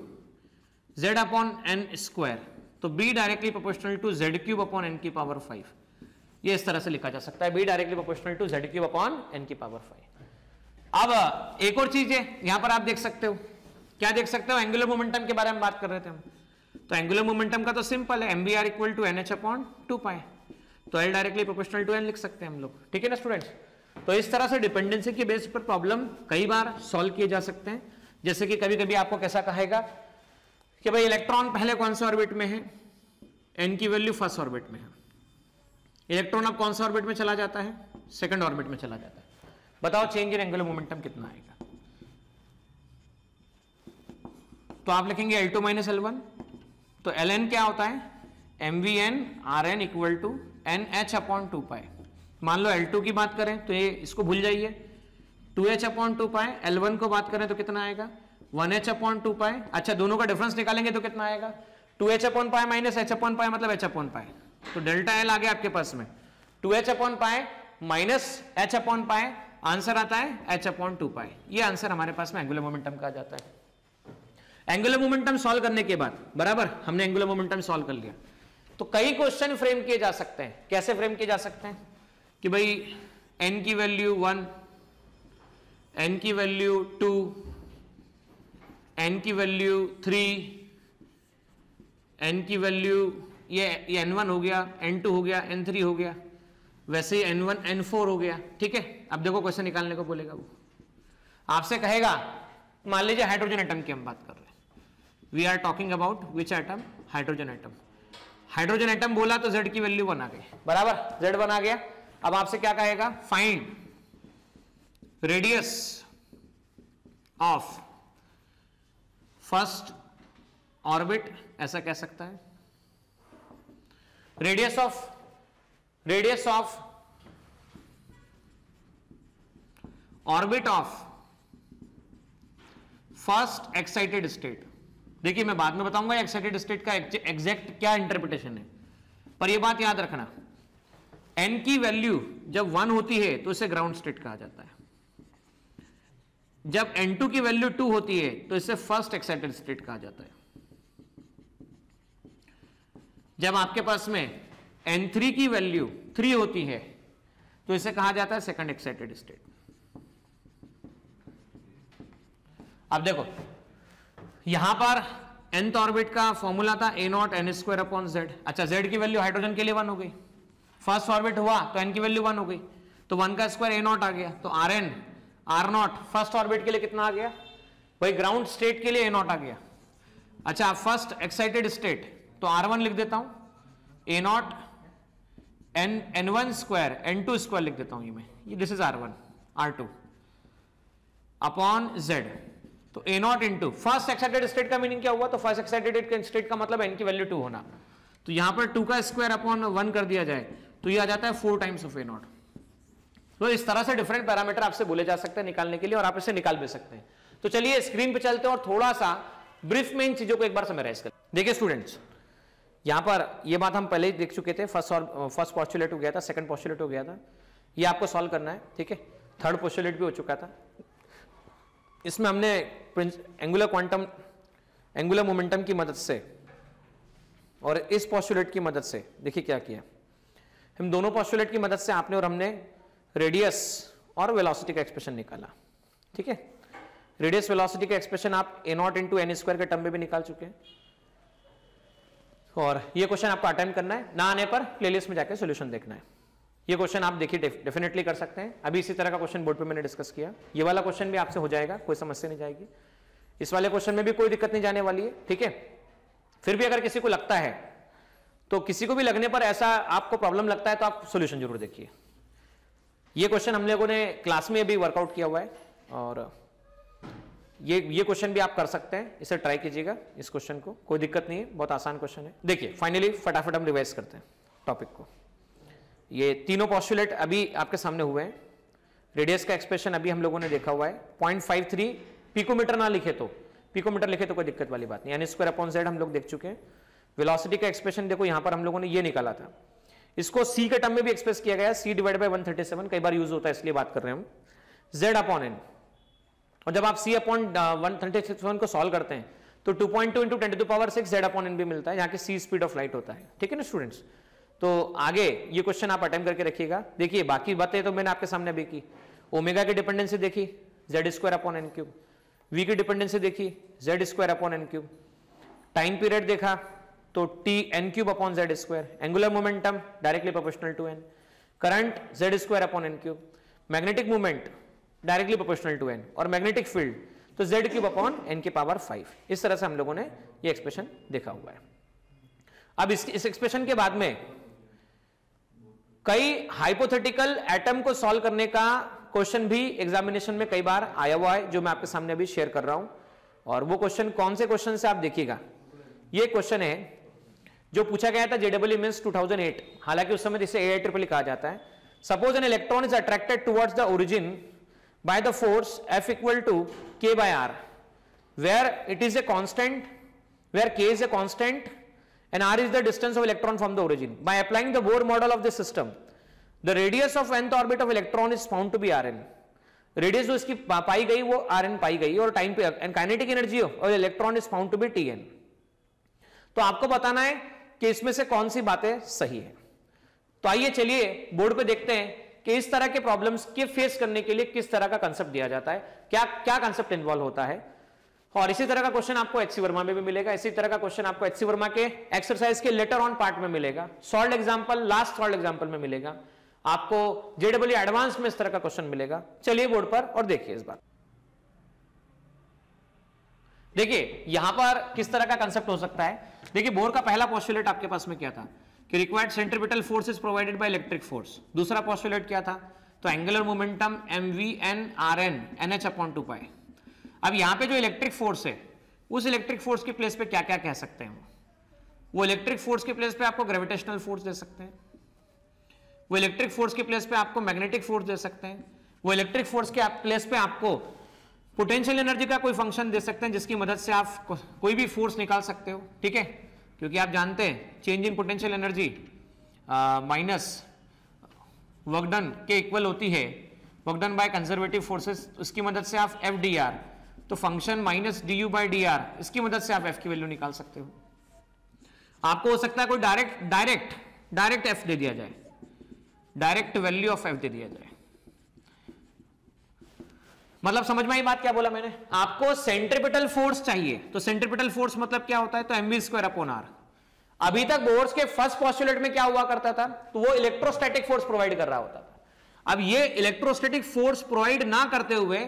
Z upon N square. तो B directly proportional to Z cube upon N की पावर 5। ये इस तरह से लिखा जा सकता है, B directly proportional to Z cube upon N की पावर 5। अब एक और चीज है यहां पर आप देख सकते हो, क्या देख सकते हो? एंगुलर मोमेंटम के बारे में बात कर रहे थे हम। तो एंगुलर मोमेंटम का तो सिंपल है, mvr equal to NH upon 2 pi. तो L directly proportional to N लिख सकते हैं हम लोग। ठीक है ना स्टूडेंट्स? तो इस तरह से डिपेंडेंसी के बेस पर प्रॉब्लम कई बार सॉल्व किए जा सकते हैं। जैसे कि कभी कभी आपको कैसा कहेगा कि भाई इलेक्ट्रॉन पहले कौन से ऑर्बिट में है, n की वैल्यू फर्स्ट ऑर्बिट में है, इलेक्ट्रॉन अब कौन सा ऑर्बिट में चला जाता है, सेकंड ऑर्बिट में चला जाता है, बताओ चेंज इन एंगुलर मोमेंटम कितना आएगा। तो आप लिखेंगे L2 माइनस L1, तो Ln क्या होता है, mvn Rn equal to NH upon 2π। मान लो L2 की बात करें तो ये इसको भूल जाइए, 2h अपॉन 2π, L1 को बात करें तो कितना आएगा 1h अपॉन 2π। अच्छा दोनों का डिफरेंस निकालेंगे तो कितना आएगा 2h upon pi minus h upon pi मतलब h अपॉन पाई, तो डेल्टा L आ गया आपके पास में 2h upon pi minus h upon pi, answer आता है h अपॉन 2π। ये आंसर हमारे पास में एंगुलर मोमेंटम का आ जाता है। एंगुलर मोमेंटम सॉल्व करने के बाद बराबर हमने एंगुलर मोमेंटम सॉल्व कर लिया, तो कई क्वेश्चन फ्रेम किए जा सकते हैं। कैसे फ्रेम किए जा सकते हैं कि भाई n की वैल्यू 1, n की वैल्यू 2, n की वैल्यू 3, n की वैल्यू ये n1 हो गया, n2 हो गया, n3 हो गया, वैसे ही n1 n4 हो गया। ठीक है, अब देखो क्वेश्चन निकालने को बोलेगा, वो आपसे कहेगा मान लीजिए हाइड्रोजन एटम की हम बात कर रहे हैं, we are talking about which atom, hydrogen atom. Hydrogen atom बोला तो z की वैल्यू 1 आ गई, बराबर z 1 आ गया। अब आपसे क्या कहेगा, find radius of first orbit, ऐसा कह सकता है, radius of orbit of first excited state. देखिए मैं बाद में बताऊंगा एक्साइटेड स्टेट का एग्जैक्ट क्या इंटरप्रिटेशन है, पर यह बात याद रखना n की वैल्यू जब 1 होती है तो इसे ग्राउंड स्टेट कहा जाता है, जब n2 की वैल्यू 2 होती है तो इसे फर्स्ट एक्साइटेड स्टेट कहा जाता है, जब आपके पास में n3 की वैल्यू 3 होती है तो इसे कहा जाता है सेकंड एक्साइटेड स्टेट। अब देखो यहां पर nth ऑर्बिट का फॉर्मूला था a0 n square upon z। अच्छा z की वैल्यू हाइड्रोजन के लिए 1 हो गई, फर्स्ट ऑर्बिट हुआ तो n की वैल्यू 1 हो गई, तो 1 का स्क्वायर a0 आ गया, तो Rn R0 फर्स्ट ऑर्बिट के लिए कितना आ गया भाई, ग्राउंड स्टेट के लिए a0 आ गया। अच्छा फर्स्ट एक्साइटेड स्टेट तो R1 लिख देता हूं, a0 n1 square n2 square लिख देता हूं ये मैं, ये this is R1 R2 upon z। तो a0 into first excited state का मीनिंग क्या हुआ, तो फर्स्ट एक्साइटेड स्टेट का मतलब n की वैल्यू 2 होना, तो यहां पर 2 का स्क्वायर अपॉन 1 कर दिया जाए तो ये आ जाता है 4 टाइम्स ऑफ a0। तो इस तरह से डिफरेंट पैरामीटर आपसे बोले जा सकते हैं निकालने के लिए, और आप इसे निकाल भी सकते हैं। तो चलिए स्क्रीन पे चलते हैं और थोड़ा सा ब्रीफ में इन चीजों को एक बार समराइज करें। देखिए स्टूडेंट्स, यहां पर ये बात हम पहले ही देख चुके थे, फर्स्ट पोस्टुलेट हो गया था, सेकंड पोस्टुलेट हो गया था, ये आपको सॉल्व करना है। ठीक है, थर्ड पोस्टुलेट भी हो चुका था, इसमें हमने एंगुलर मोमेंटम की मदद से और इस पोस्टुलेट की मदद से देखिए क्या किया, हम दोनों पोस्टुलेट की मदद से आपने और हमने रेडियस और वेलोसिटी का एक्सप्रेशन निकाला। ठीक है, रेडियस वेलोसिटी का एक्सप्रेशन आप a0 इंटू n स्क्वायर के टर्म में भी निकाल चुके हैं, और ये क्वेश्चन आपको अटेम्प्ट करना है, ना आने पर प्लेलिस्ट में जाकर सॉल्यूशन देखना है। ये क्वेश्चन आप देखिए डेफिनेटली कर सकते हैं, अभी इसी तरह का क्वेश्चन बोर्ड पे मैंने डिस्कस किया, ये वाला क्वेश्चन भी आपसे हो जाएगा, कोई समस्या नहीं जाएगी, इस वाले क्वेश्चन में भी कोई दिक्कत नहीं जाने वाली है। ठीक है, फिर भी अगर किसी को लगता है, तो किसी को भी लगने पर ऐसा आपको प्रॉब्लम लगता है तो आप सोल्यूशन जरूर देखिए। ये क्वेश्चन हम लोगों ने क्लास में भी वर्कआउट किया हुआ है, और ये क्वेश्चन भी आप कर सकते हैं, इसे ट्राई कीजिएगा, इस क्वेश्चन को कोई दिक्कत नहीं है, बहुत आसान क्वेश्चन है। देखिए फाइनली फटाफट हम रिवाइज करते हैं टॉपिक को। ये तीनों पोस्टुलेट अभी आपके सामने हुए हैं, रेडियस का एक्सप्रेशन अभी हम लोगों ने देखा हुआ है, 0.53 पिकोमीटर ना लिखे तो, पिकोमीटर लिखे तो कोई दिक्कत वाली बात नहीं, यानी स्क्वायर अपॉन जेड हम लोग देख चुके हैं। वेलोसिटी का एक्सप्रेशन देखो यहां पर हम लोगों ने ये निकाला था, इसको c के टर्म में भी एक्सप्रेस किया गया, c डिवाइड बाय 137 कई बार यूज होता है इसलिए बात कर रहे हैं हम, z अपॉन n, और जब आप c अपॉन 137 को सॉल्व करते हैं तो 2.2 इंटू 10⁶ z अपॉन n भी मिलता है, जहां की c स्पीड ऑफ लाइट होता है। ठीक है ना स्टूडेंट्स, तो आगे ये क्वेश्चन आप अटेम्प्ट करके रखिएगा। देखिए बाकी बातें तो मैंने आपके सामने अभी की, ओमेगा की डिपेंडेंसी देखी z square upon n cube, v की डिपेंडेंसी देखी z square upon n cube, time period देखा तो t n cube upon z square, angular momentum directly proportional to n, current z square upon n cube, magnetic movement directly proportional to n, और magnetic field तो z cube upon n की power 5। इस तरह से हम लोगों ने ये एक्सप्रेशन देखा हुआ है। अब इस एक्सप्रेशन के बाद में कई हाइपोथेटिकल एटम को सॉल्व करने का क्वेश्चन भी एग्जामिनेशन में कई बार आया हुआ है, जो मैं आपके सामने अभी शेयर कर रहा हूं। और वो क्वेश्चन कौन से क्वेश्चन से आप देखिएगा, ये क्वेश्चन है जो पूछा गया था JEE मेंस 2008, हालांकि उस समय इसे AIEEE कहा जाता है। Suppose an electron is attracted towards the origin by the force F equal to K by R, where it is a constant, where K is a constant and R is the distance of electron from the origin. By applying the Bohr model of this system, the radius of nth orbit of electron is found to be Rn. Radius जो इसकी पाई गई वो Rn पाई गई, और time पे and kinetic energy और electron is found to be Tn। तो आपको बताना है कि इसमें से कौन सी बातें सही है। तो आइए चलिए बोर्ड पे देखते हैं कि इस तरह के प्रॉब्लम्स के फेस करने के लिए किस तरह का कंसेप्ट दिया जाता है, क्या क्या कंसेप्ट इन्वॉल्व होता है। और इसी तरह का क्वेश्चन आपको HC वर्मा में भी मिलेगा, इसी तरह का क्वेश्चन आपको HC वर्मा के एक्सरसाइज के लेटर ऑन पार्ट में मिलेगा, solve example, last solve example में मिलेगा, आपको JEE एडवांस में इस तरह का क्वेश्चन मिलेगा। चलिए बोर्ड पर और देखिए इस बार। देखिए यहां पर किस तरह का कंसेप्ट हो सकता है। देखिए बोर का पहला पोस्टुलेट आपके पास में क्या था कि required centripetal force is provided by electric force. दूसरा पोस्टुलेट क्या था, तो angular momentum mvn rn nh/2π। अब यहां पे जो इलेक्ट्रिक फोर्स है, उस इलेक्ट्रिक फोर्स के प्लेस पे क्या क्या कह सकते हैं, वो इलेक्ट्रिक फोर्स के प्लेस पे आपको ग्रेविटेशनल फोर्स दे सकते हैं, वो इलेक्ट्रिक फोर्स के प्लेस पे आपको मैग्नेटिक फोर्स दे सकते हैं, वो इलेक्ट्रिक फोर्स के प्लेस पे आपको पोटेंशियल एनर्जी का कोई फंक्शन दे सकते हैं जिसकी मदद से आप कोई भी फोर्स निकाल सकते हो। ठीक है, क्योंकि आप जानते हैं change in potential energy minus work done के इक्वल होती है work done by conservative forces. उसकी मदद से आप एफ डी आर, तो function minus D you by D R, इसकी मदद से आप एफ की वैल्यू निकाल सकते हो। आपको हो सकता है कोई डायरेक्ट एफ दे दिया जाए, डायरेक्ट वैल्यू ऑफ एफ दे दिया जाए। मतलब समझ में आई बात, क्या बोला मैंने, आपको सेंट्रीपिटल फोर्स चाहिए, तो सेंट्रीपिटल फोर्स मतलब क्या होता है, तो mv²/r। अभी तक बोर्स के फर्स्ट पोस्टुलेट में क्या हुआ करता था, तो वो इलेक्ट्रोस्टैटिक फोर्स प्रोवाइड कर रहा होता था। अब ये इलेक्ट्रोस्टैटिक फोर्स प्रोवाइड ना करते हुए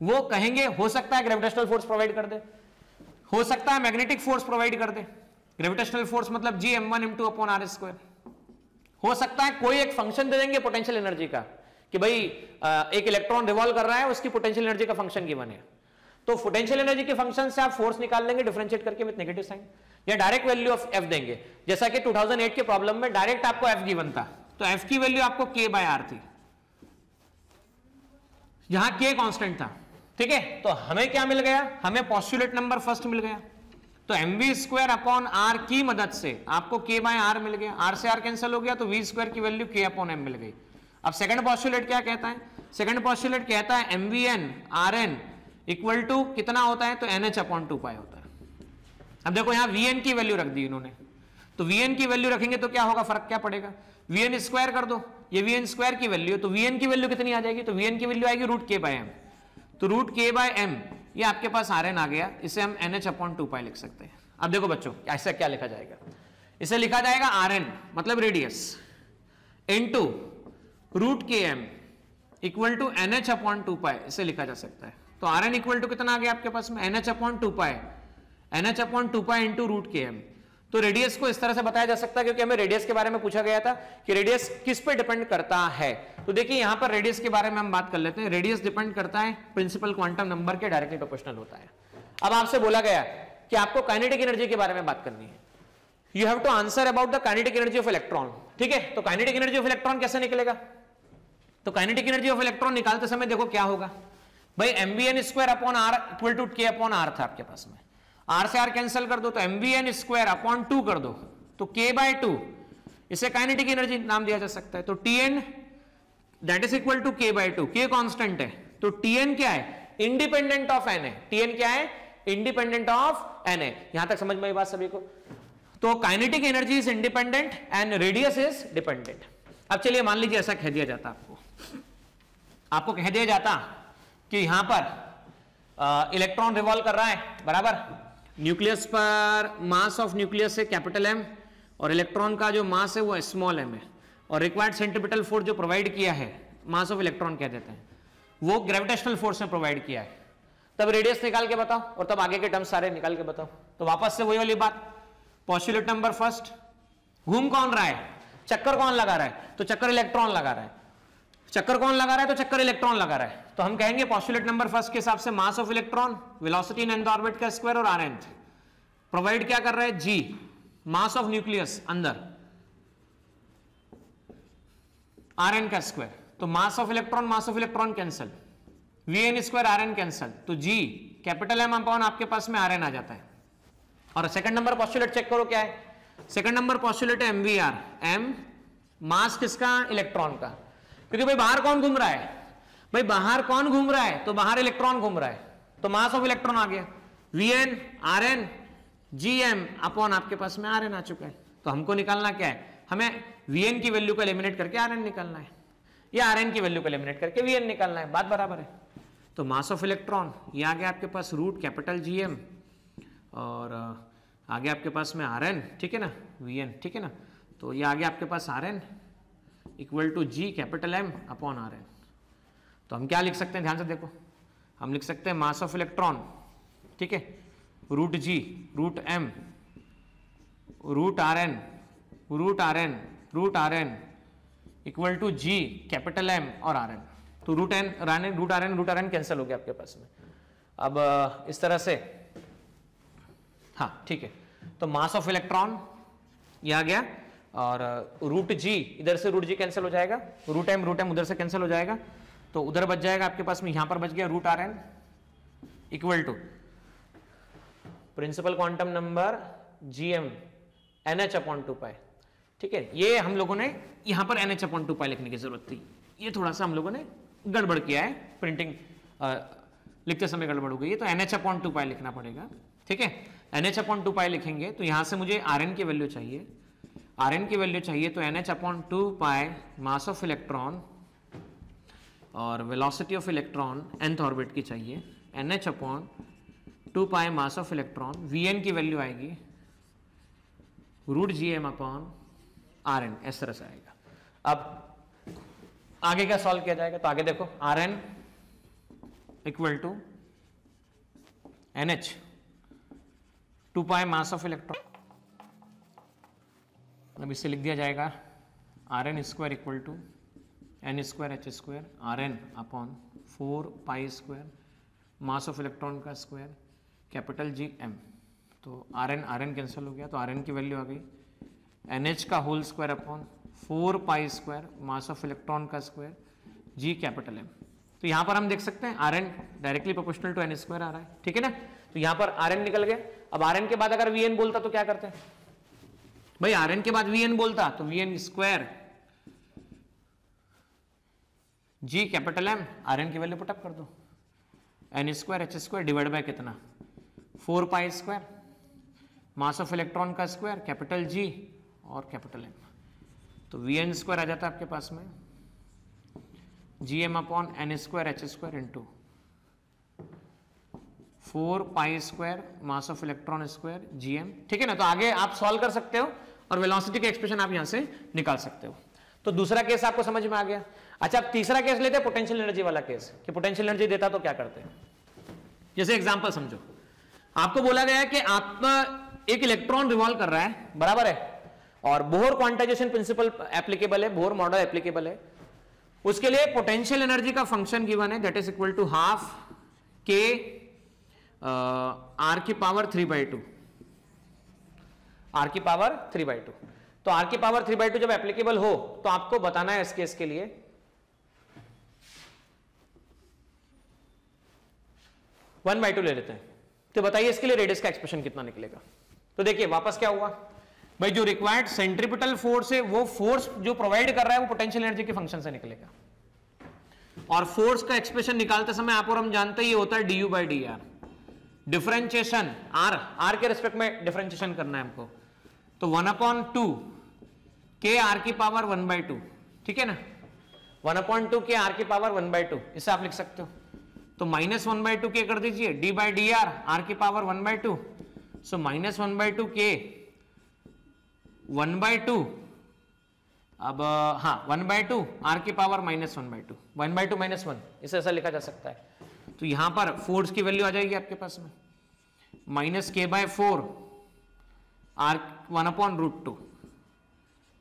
वो कहेंगे हो सकता है ग्रेविटेशनल फोर्स प्रोवाइड कर दे, हो सकता है मैग्नेटिक फोर्स प्रोवाइड कर दे। ग्रेविटेशनल फोर्स मतलब Gm1m2/r²। हो सकता है कोई एक फंक्शन दे देंगे पोटेंशियल एनर्जी का कि भाई एक इलेक्ट्रॉन रिवॉल्व कर रहा है, उसकी पोटेंशियल एनर्जी का फंक्शन गिवन है, तो पोटेंशियल एनर्जी के फंक्शन से आप फोर्स निकाल लेंगे डिफरेंशिएट करके विद नेगेटिव साइन, या डायरेक्ट वैल्यू ऑफ एफ देंगे। जैसा कि 2008 के प्रॉब्लम में डायरेक्ट आपको एफ गिवन था, तो एफ की वैल्यू आपको K/R थी, यहां K कांस्टेंट था। ठीक है, तो हमें क्या मिल गया, हमें पोस्टुलेट नंबर फर्स्ट मिल गया, तो mv²/r की मदद से आपको K/R मिल गया, r से r कैंसिल हो गया, तो v² की वैल्यू K/m मिल गई। अब सेकंड पोस्टुलेट क्या कहता है, सेकंड पोस्टुलेट कहता है mvn rn इक्वल टू कितना होता है, तो nh/2π होता है। अब देखो यहां vn की वैल्यू रख दी इन्होंने, तो vn की वैल्यू रखेंगे तो क्या होगा, फर्क क्या पड़ेगा, vn स्क्वायर कर दो, ये vn² की वैल्यू है, तो vn की वैल्यू कितनी आ जाएगी, तो vn की वैल्यू आएगी √k/m, तो √k/m ये आपके पास rn आ गया, इसे हम nh/2π लिख सकते हैं। अब देखो बच्चों ऐसा क्या लिखा जाएगा, इसे लिखा जाएगा rn मतलब radius into √km equal to nh/2π, इसे लिखा जा सकता है। तो rn इक्वल टू कितना आ गया आपके पास में, nh/2π इंटू √km। तो रेडियस को इस तरह से बताया जा सकता है, क्योंकि हमें रेडियस के बारे में पूछा गया था कि रेडियस किस पे डिपेंड करता है। तो देखिए यहां पर रेडियस के बारे में हम बात कर लेते हैं। रेडियस डिपेंड करता है प्रिंसिपल क्वांटम नंबर के डायरेक्टली प्रोपोर्शनल होता है। अब आपसे बोला गया कि आपको काइनेटिक एनर्जी के बारे में बात करनी है, you have to answer about the kinetic energy of electron. ठीक है, तो काइनेटिक एनर्जी ऑफ इलेक्ट्रॉन कैसे निकलेगा, तो काइनेटिक एनर्जी ऑफ इलेक्ट्रॉन निकालते समय देखो क्या होगा भाई, mvn²/r इक्वल टू K/r था आपके पास में, r से r कैंसिल कर दो, तो mvn²/2 कर दो, तो K/2, इसे काइनेटिक एनर्जी नाम दिया जा सकता है। तो Tn that is equal to K/2, K constant है, तो Tn क्या है, इंडिपेंडेंट ऑफ n है। Tn क्या है, इंडिपेंडेंट ऑफ n है। यहां तक समझ में आई बात सभी को। तो kinetic energy is independent and radius is dependent. अब चलिए मान लीजिए ऐसा कह दिया जाता, आपको कह दिया जाता कि यहां पर इलेक्ट्रॉन रिवॉल्व कर रहा है, बराबर, न्यूक्लियस पर मास ऑफ न्यूक्लियस है कैपिटल M और इलेक्ट्रॉन का जो मास है वो स्मॉल m है, और रिक्वायर्ड सेंट्रीपिटल फोर्स जो प्रोवाइड किया है, मास ऑफ इलेक्ट्रॉन कह देते हैं, वो ग्रेविटेशनल फोर्स ने प्रोवाइड किया है। तब रेडियस निकाल के बताओ और तब आगे के टर्म सारे निकाल के बताओ। तो वापस से वही वाली बात, पोस्टुलेट नंबर फर्स्ट, घूम कौन रहा है, चक्कर कौन लगा रहा है, तो चक्कर इलेक्ट्रॉन लगा रहा है, चक्कर कौन लगा रहा है, तो चक्कर इलेक्ट्रॉन लगा रहा है। तो हम कहेंगे पोस्टुलेट नंबर फर्स्ट के हिसाब से मास of electron, velocity in nth orbit का स्क्वायर और rnth प्रोवाइड क्या कर रहा है, g मास ऑफ न्यूक्लियस अंदर rn का स्क्वायर, तो मास of electron cancel, vn square rn cancel, तो g कैपिटल M अपॉन आपके पास में rn आ जाता है। और सेकंड नंबर पोस्टुलेट चेक करो क्या है, सेकंड नंबर पोस्टुलेट है mvr, m मास किसका, इलेक्ट्रॉन का, क्योंकि भाई बाहर कौन घूम रहा है, भाई बाहर कौन घूम रहा है, तो बाहर इलेक्ट्रॉन घूम रहा है, तो मास ऑफ इलेक्ट्रॉन आ गया, vn rn gm अपॉन आपके पास में rn आ चुका है। तो हमको निकालना क्या है, हमें vn की वैल्यू को एलिमिनेट करके rn निकालना है, या rn की वैल्यू को एलिमिनेट करके vn निकालना है, बात बराबर है। तो मास ऑफ इलेक्ट्रॉन ये आ गया आपके पास रूट कैपिटल gm और आगे आपके पास में rn, ठीक है ना, vn, ठीक है ना, तो ये आ गया आपके पास rn equal to g capital M upon rn। तो हम क्या लिख सकते हैं, ध्यान से देखो, हम लिख सकते हैं मास ऑफ इलेक्ट्रॉन, ठीक है, root g root m root rn equal to g capital M और rn। तो रूट rn कैंसिल हो गया आपके पास में। अब इस तरह से, हाँ ठीक है, तो मास ऑफ इलेक्ट्रॉन ये आ गया और रूट g, इधर से रूट g कैंसिल हो जाएगा, रूट m उधर से कैंसिल हो जाएगा, तो उधर बच जाएगा आपके पास में, यहां पर बच गया root rn equal to principal quantum number gm nh upon 2 pi, ठीक है। ये हम लोगों ने यहां पर nh अपॉन 2 पाई लिखने की जरूरत थी, ये थोड़ा सा हम लोगों ने गड़बड़ किया है, प्रिंटिंग लिखते समय गड़बड़ हो गई है, तो nh अपॉन 2 पाई लिखना पड़ेगा, ठीक है। nh अपॉन 2 पाई लिखेंगे तो यहां से मुझे rn की वैल्यू चाहिए, rn की वैल्यू चाहिए, तो nh upon 2 pi mass of electron और velocity of electron nth orbit की चाहिए, nh upon 2 pi mass of electron, vn की वैल्यू आएगी रूट gm अपॉन rn, इस तरह से आएगा। अब आगे क्या सॉल्व किया जाएगा, तो आगे देखो rn equal to nh 2 pi mass of electron, अब इसे लिख दिया जाएगा rn square equal to n square h square rn upon 4 pi square mass of electron का स्क्वायर कैपिटल जी m। तो rn कैंसिल हो गया, तो rn की वैल्यू आ गई nh का whole square upon 4 pi square mass of electron का square g capital M। तो यहां पर हम देख सकते हैं rn directly proportional to n square आ रहा है, ठीक है ना। तो यहां पर rn निकल गया। अब rn के बाद अगर vn बोलता तो क्या करते हैं भाई, rn के बाद vn बोलता तो vn square g capital M, rn की वैल्यू पुटअप कर दो, n square h square divide by कितना 4 pi square mass of electron का स्क्वायर कैपिटल G और कैपिटल M। तो vn स्क्वायर आ जाता है आपके पास में gm upon n square h square into 4 pi square mass of electron square gm, ठीक है ना। तो आगे आप सॉल्व कर सकते हो और वेलोसिटी का एक्सप्रेशन आप यहां से निकाल सकते हो। तो दूसरा केस आपको समझ में आ गया। अच्छा, अब तीसरा केस लेते हैं, पोटेंशियल एनर्जी वाला केस, कि पोटेंशियल एनर्जी देता तो क्या करते हैं। जैसे एग्जांपल समझो, आपको बोला गया है कि आप एक इलेक्ट्रॉन रिवॉल्व कर रहा है, बराबर है, और बोहर क्वांटाइजेशन प्रिंसिपल एप्लीकेबल है, बोहर मॉडल एप्लीकेबल है। उसके लिए पोटेंशियल एनर्जी का फंक्शन गिवन है, that is equal to half K R की पावर 3/2, आर की पावर 3/2। तो आर की पावर 3/2 जब एप्लीकेबल हो तो आपको बताना है इस केस के लिए 1/2 ले लेते हैं। तो बताइए इसके लिए रेडियस का एक्सप्रेशन कितना निकलेगा। तो देखिए वापस क्या हुआ भाई, जो रिक्वायर्ड सेंट्रीपिटल फोर्स है वो फोर्स जो प्रोवाइड कर रहा है वो पोटेंशियल एनर्जी के फंक्शन से निकलेगा। और फोर्स का एक्सप्रेशन निकालते समय आप और हम जानते ही होता है du/dr, डिफरेंशिएशन आर के रिस्पेक्ट में डिफरेंशिएशन करना है हमको। तो 1/2 के आर की पावर 1/2, ठीक है ना, 1/2 के आर की पावर 1/2, इसे आप लिख सकते हो। तो -1/2 के कर दीजिए d/dr आर की पावर 1/2, सो -1/2 के 1/2, अब हाँ 1/2 आर की पावर -1/2, 1/2 -1, इसे ऐसा लिखा जा सकता है। तो यहां पर फोर्स की वैल्यू आ जाएगी आपके पास में -k/4 r 1/√2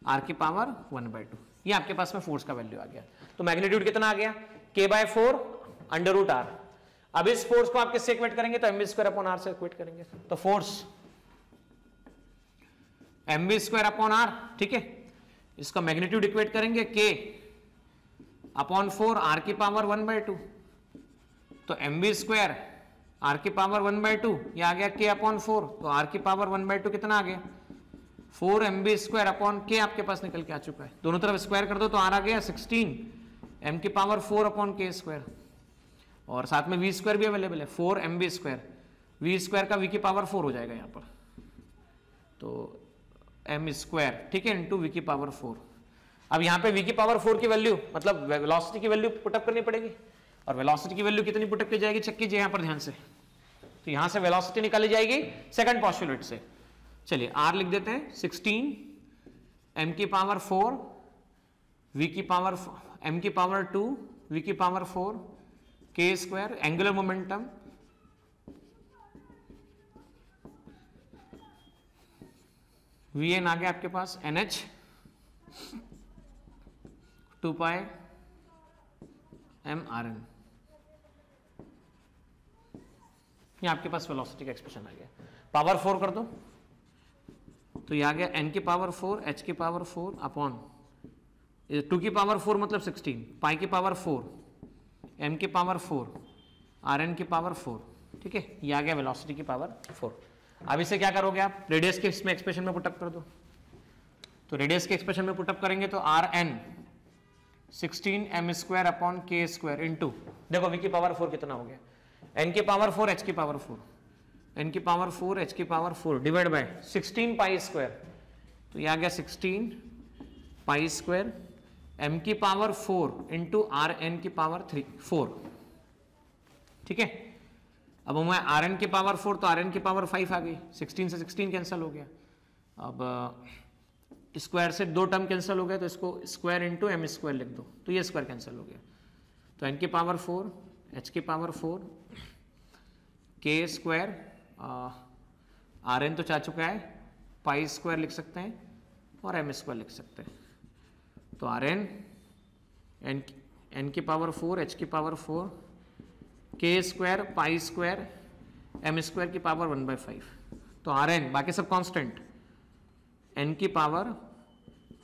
r की पावर 1/2, ये आपके पास में फोर्स का वैल्यू आ गया। तो मैग्नीट्यूड कितना आ गया k/4 √r। अब इस फोर्स को आप किससे इक्वेट करेंगे तो mv²/r से इक्वेट करेंगे। तो फोर्स mv²/r, ठीक है, इसका मैग्नीट्यूड इक्वेट करेंगे k/4 r की पावर 1/2, तो mv² r की पावर 1/2 ये आ गया k/4, तो r की पावर 1/2 कितना आ गया 4 mv²/k आपके पास निकल के आ चुका है। दोनों तरफ स्क्वायर कर दो तो r आ गया 16 m की पावर 4/k², और साथ में v² भी अवेलेबल है 4 mv², v² का v की पावर 4 हो जाएगा यहाँ पर, तो m², ठीक है, इंटू v की पावर 4। अब यहाँ पे v की पावर 4 की वैल्यू मतलब वेलोसिटी की वैल्यू पुटअप करनी पड़ेगी, और वेलोसिटी की वैल्यू कितनी पुटअप की जाएगी चेक कीजिए यहाँ पर ध्यान से। तो यहाँ से वेलोसिटी निकाली जाएगी सेकंड पोस्टुलेट से। चलिए r लिख देते हैं 16 m की पावर 4 v की पावर m की पावर 2 v की power 4 k², angular momentum Vn आ गया आपके पास nh 2π mRn, ये आपके पास वेलोसिटी का एक्सप्रेशन आ गया। पावर 4 कर दो तो ये आ गया n की पावर 4 h की पावर 4 अपॉन 2 की पावर 4 मतलब 16 पाई की पावर 4 m की पावर 4 rn की पावर 4, ठीक है, ये आ गया वेलोसिटी की पावर 4। अब इसे क्या करोगे आप रेडियस के इसमें एक्सप्रेशन में पुटअप कर दो, तो रेडियस के एक्सप्रेशन में पुटअप करेंगे तो rn 16 m²/k² इंटू, देखो v की पावर 4 कितना हो गया n की पावर 4 h की पावर 4 n की पावर 4 h की पावर 4 डिवाइड बाय 16 π², तो ये आ गया 16 π² m की पावर 4 इंटू rn की पावर 4, ठीक है। अब मैं rn की पावर 4 तो rn की पावर 5 आ गई, 16 से 16 कैंसिल हो गया, अब स्क्वायर से 2 टर्म कैंसिल हो गया तो इसको स्क्वायर इंटू m² लिख दो, तो ये स्क्वायर कैंसिल हो गया, तो n की पावर 4 h की पावर 4 k², rn तो चाह चुका है, π² लिख सकते हैं और m² लिख सकते हैं, तो rn n की पावर 4 h की पावर 4 k² π² m² की पावर 1/5, तो rn बाकी सब कांस्टेंट n की पावर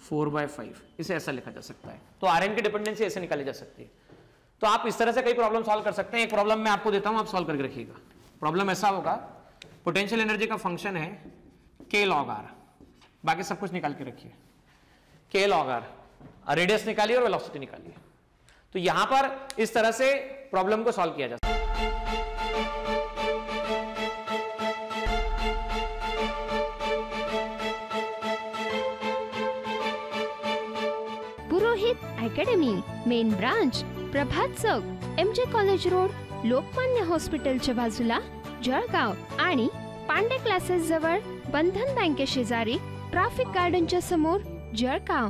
4/5, इसे ऐसा लिखा जा सकता है। तो rn की डिपेंडेंसी ऐसे निकाली जा सकती है। तो आप इस तरह से कई प्रॉब्लम सॉल्व कर सकते हैं। एक प्रॉब्लम मैं आपको देता हूं, आप सॉल्व करके रखिएगा। प्रॉब्लम ऐसा होगा, पोटेंशियल एनर्जी का फंक्शन है k log r, बाकी सब कुछ निकाल के रखिए, k log r, रेडियस निकालिए और वेलोसिटी निकालिए। तो यहां पर इस तरह से प्रॉब्लम को सॉल्व किया जा सकता है। पुरोहित अकॅडमी, मेन ब्रांच प्रभात चौक, MJ कॉलेज रोड, लोकमान्य हॉस्पिटलच्या बाजूला, जळगाव, आणि पांडे क्लासेस जवळ, बंधन बँके शेजारी, ट्रॅफिक गार्डनच्या समोर, जळगाव।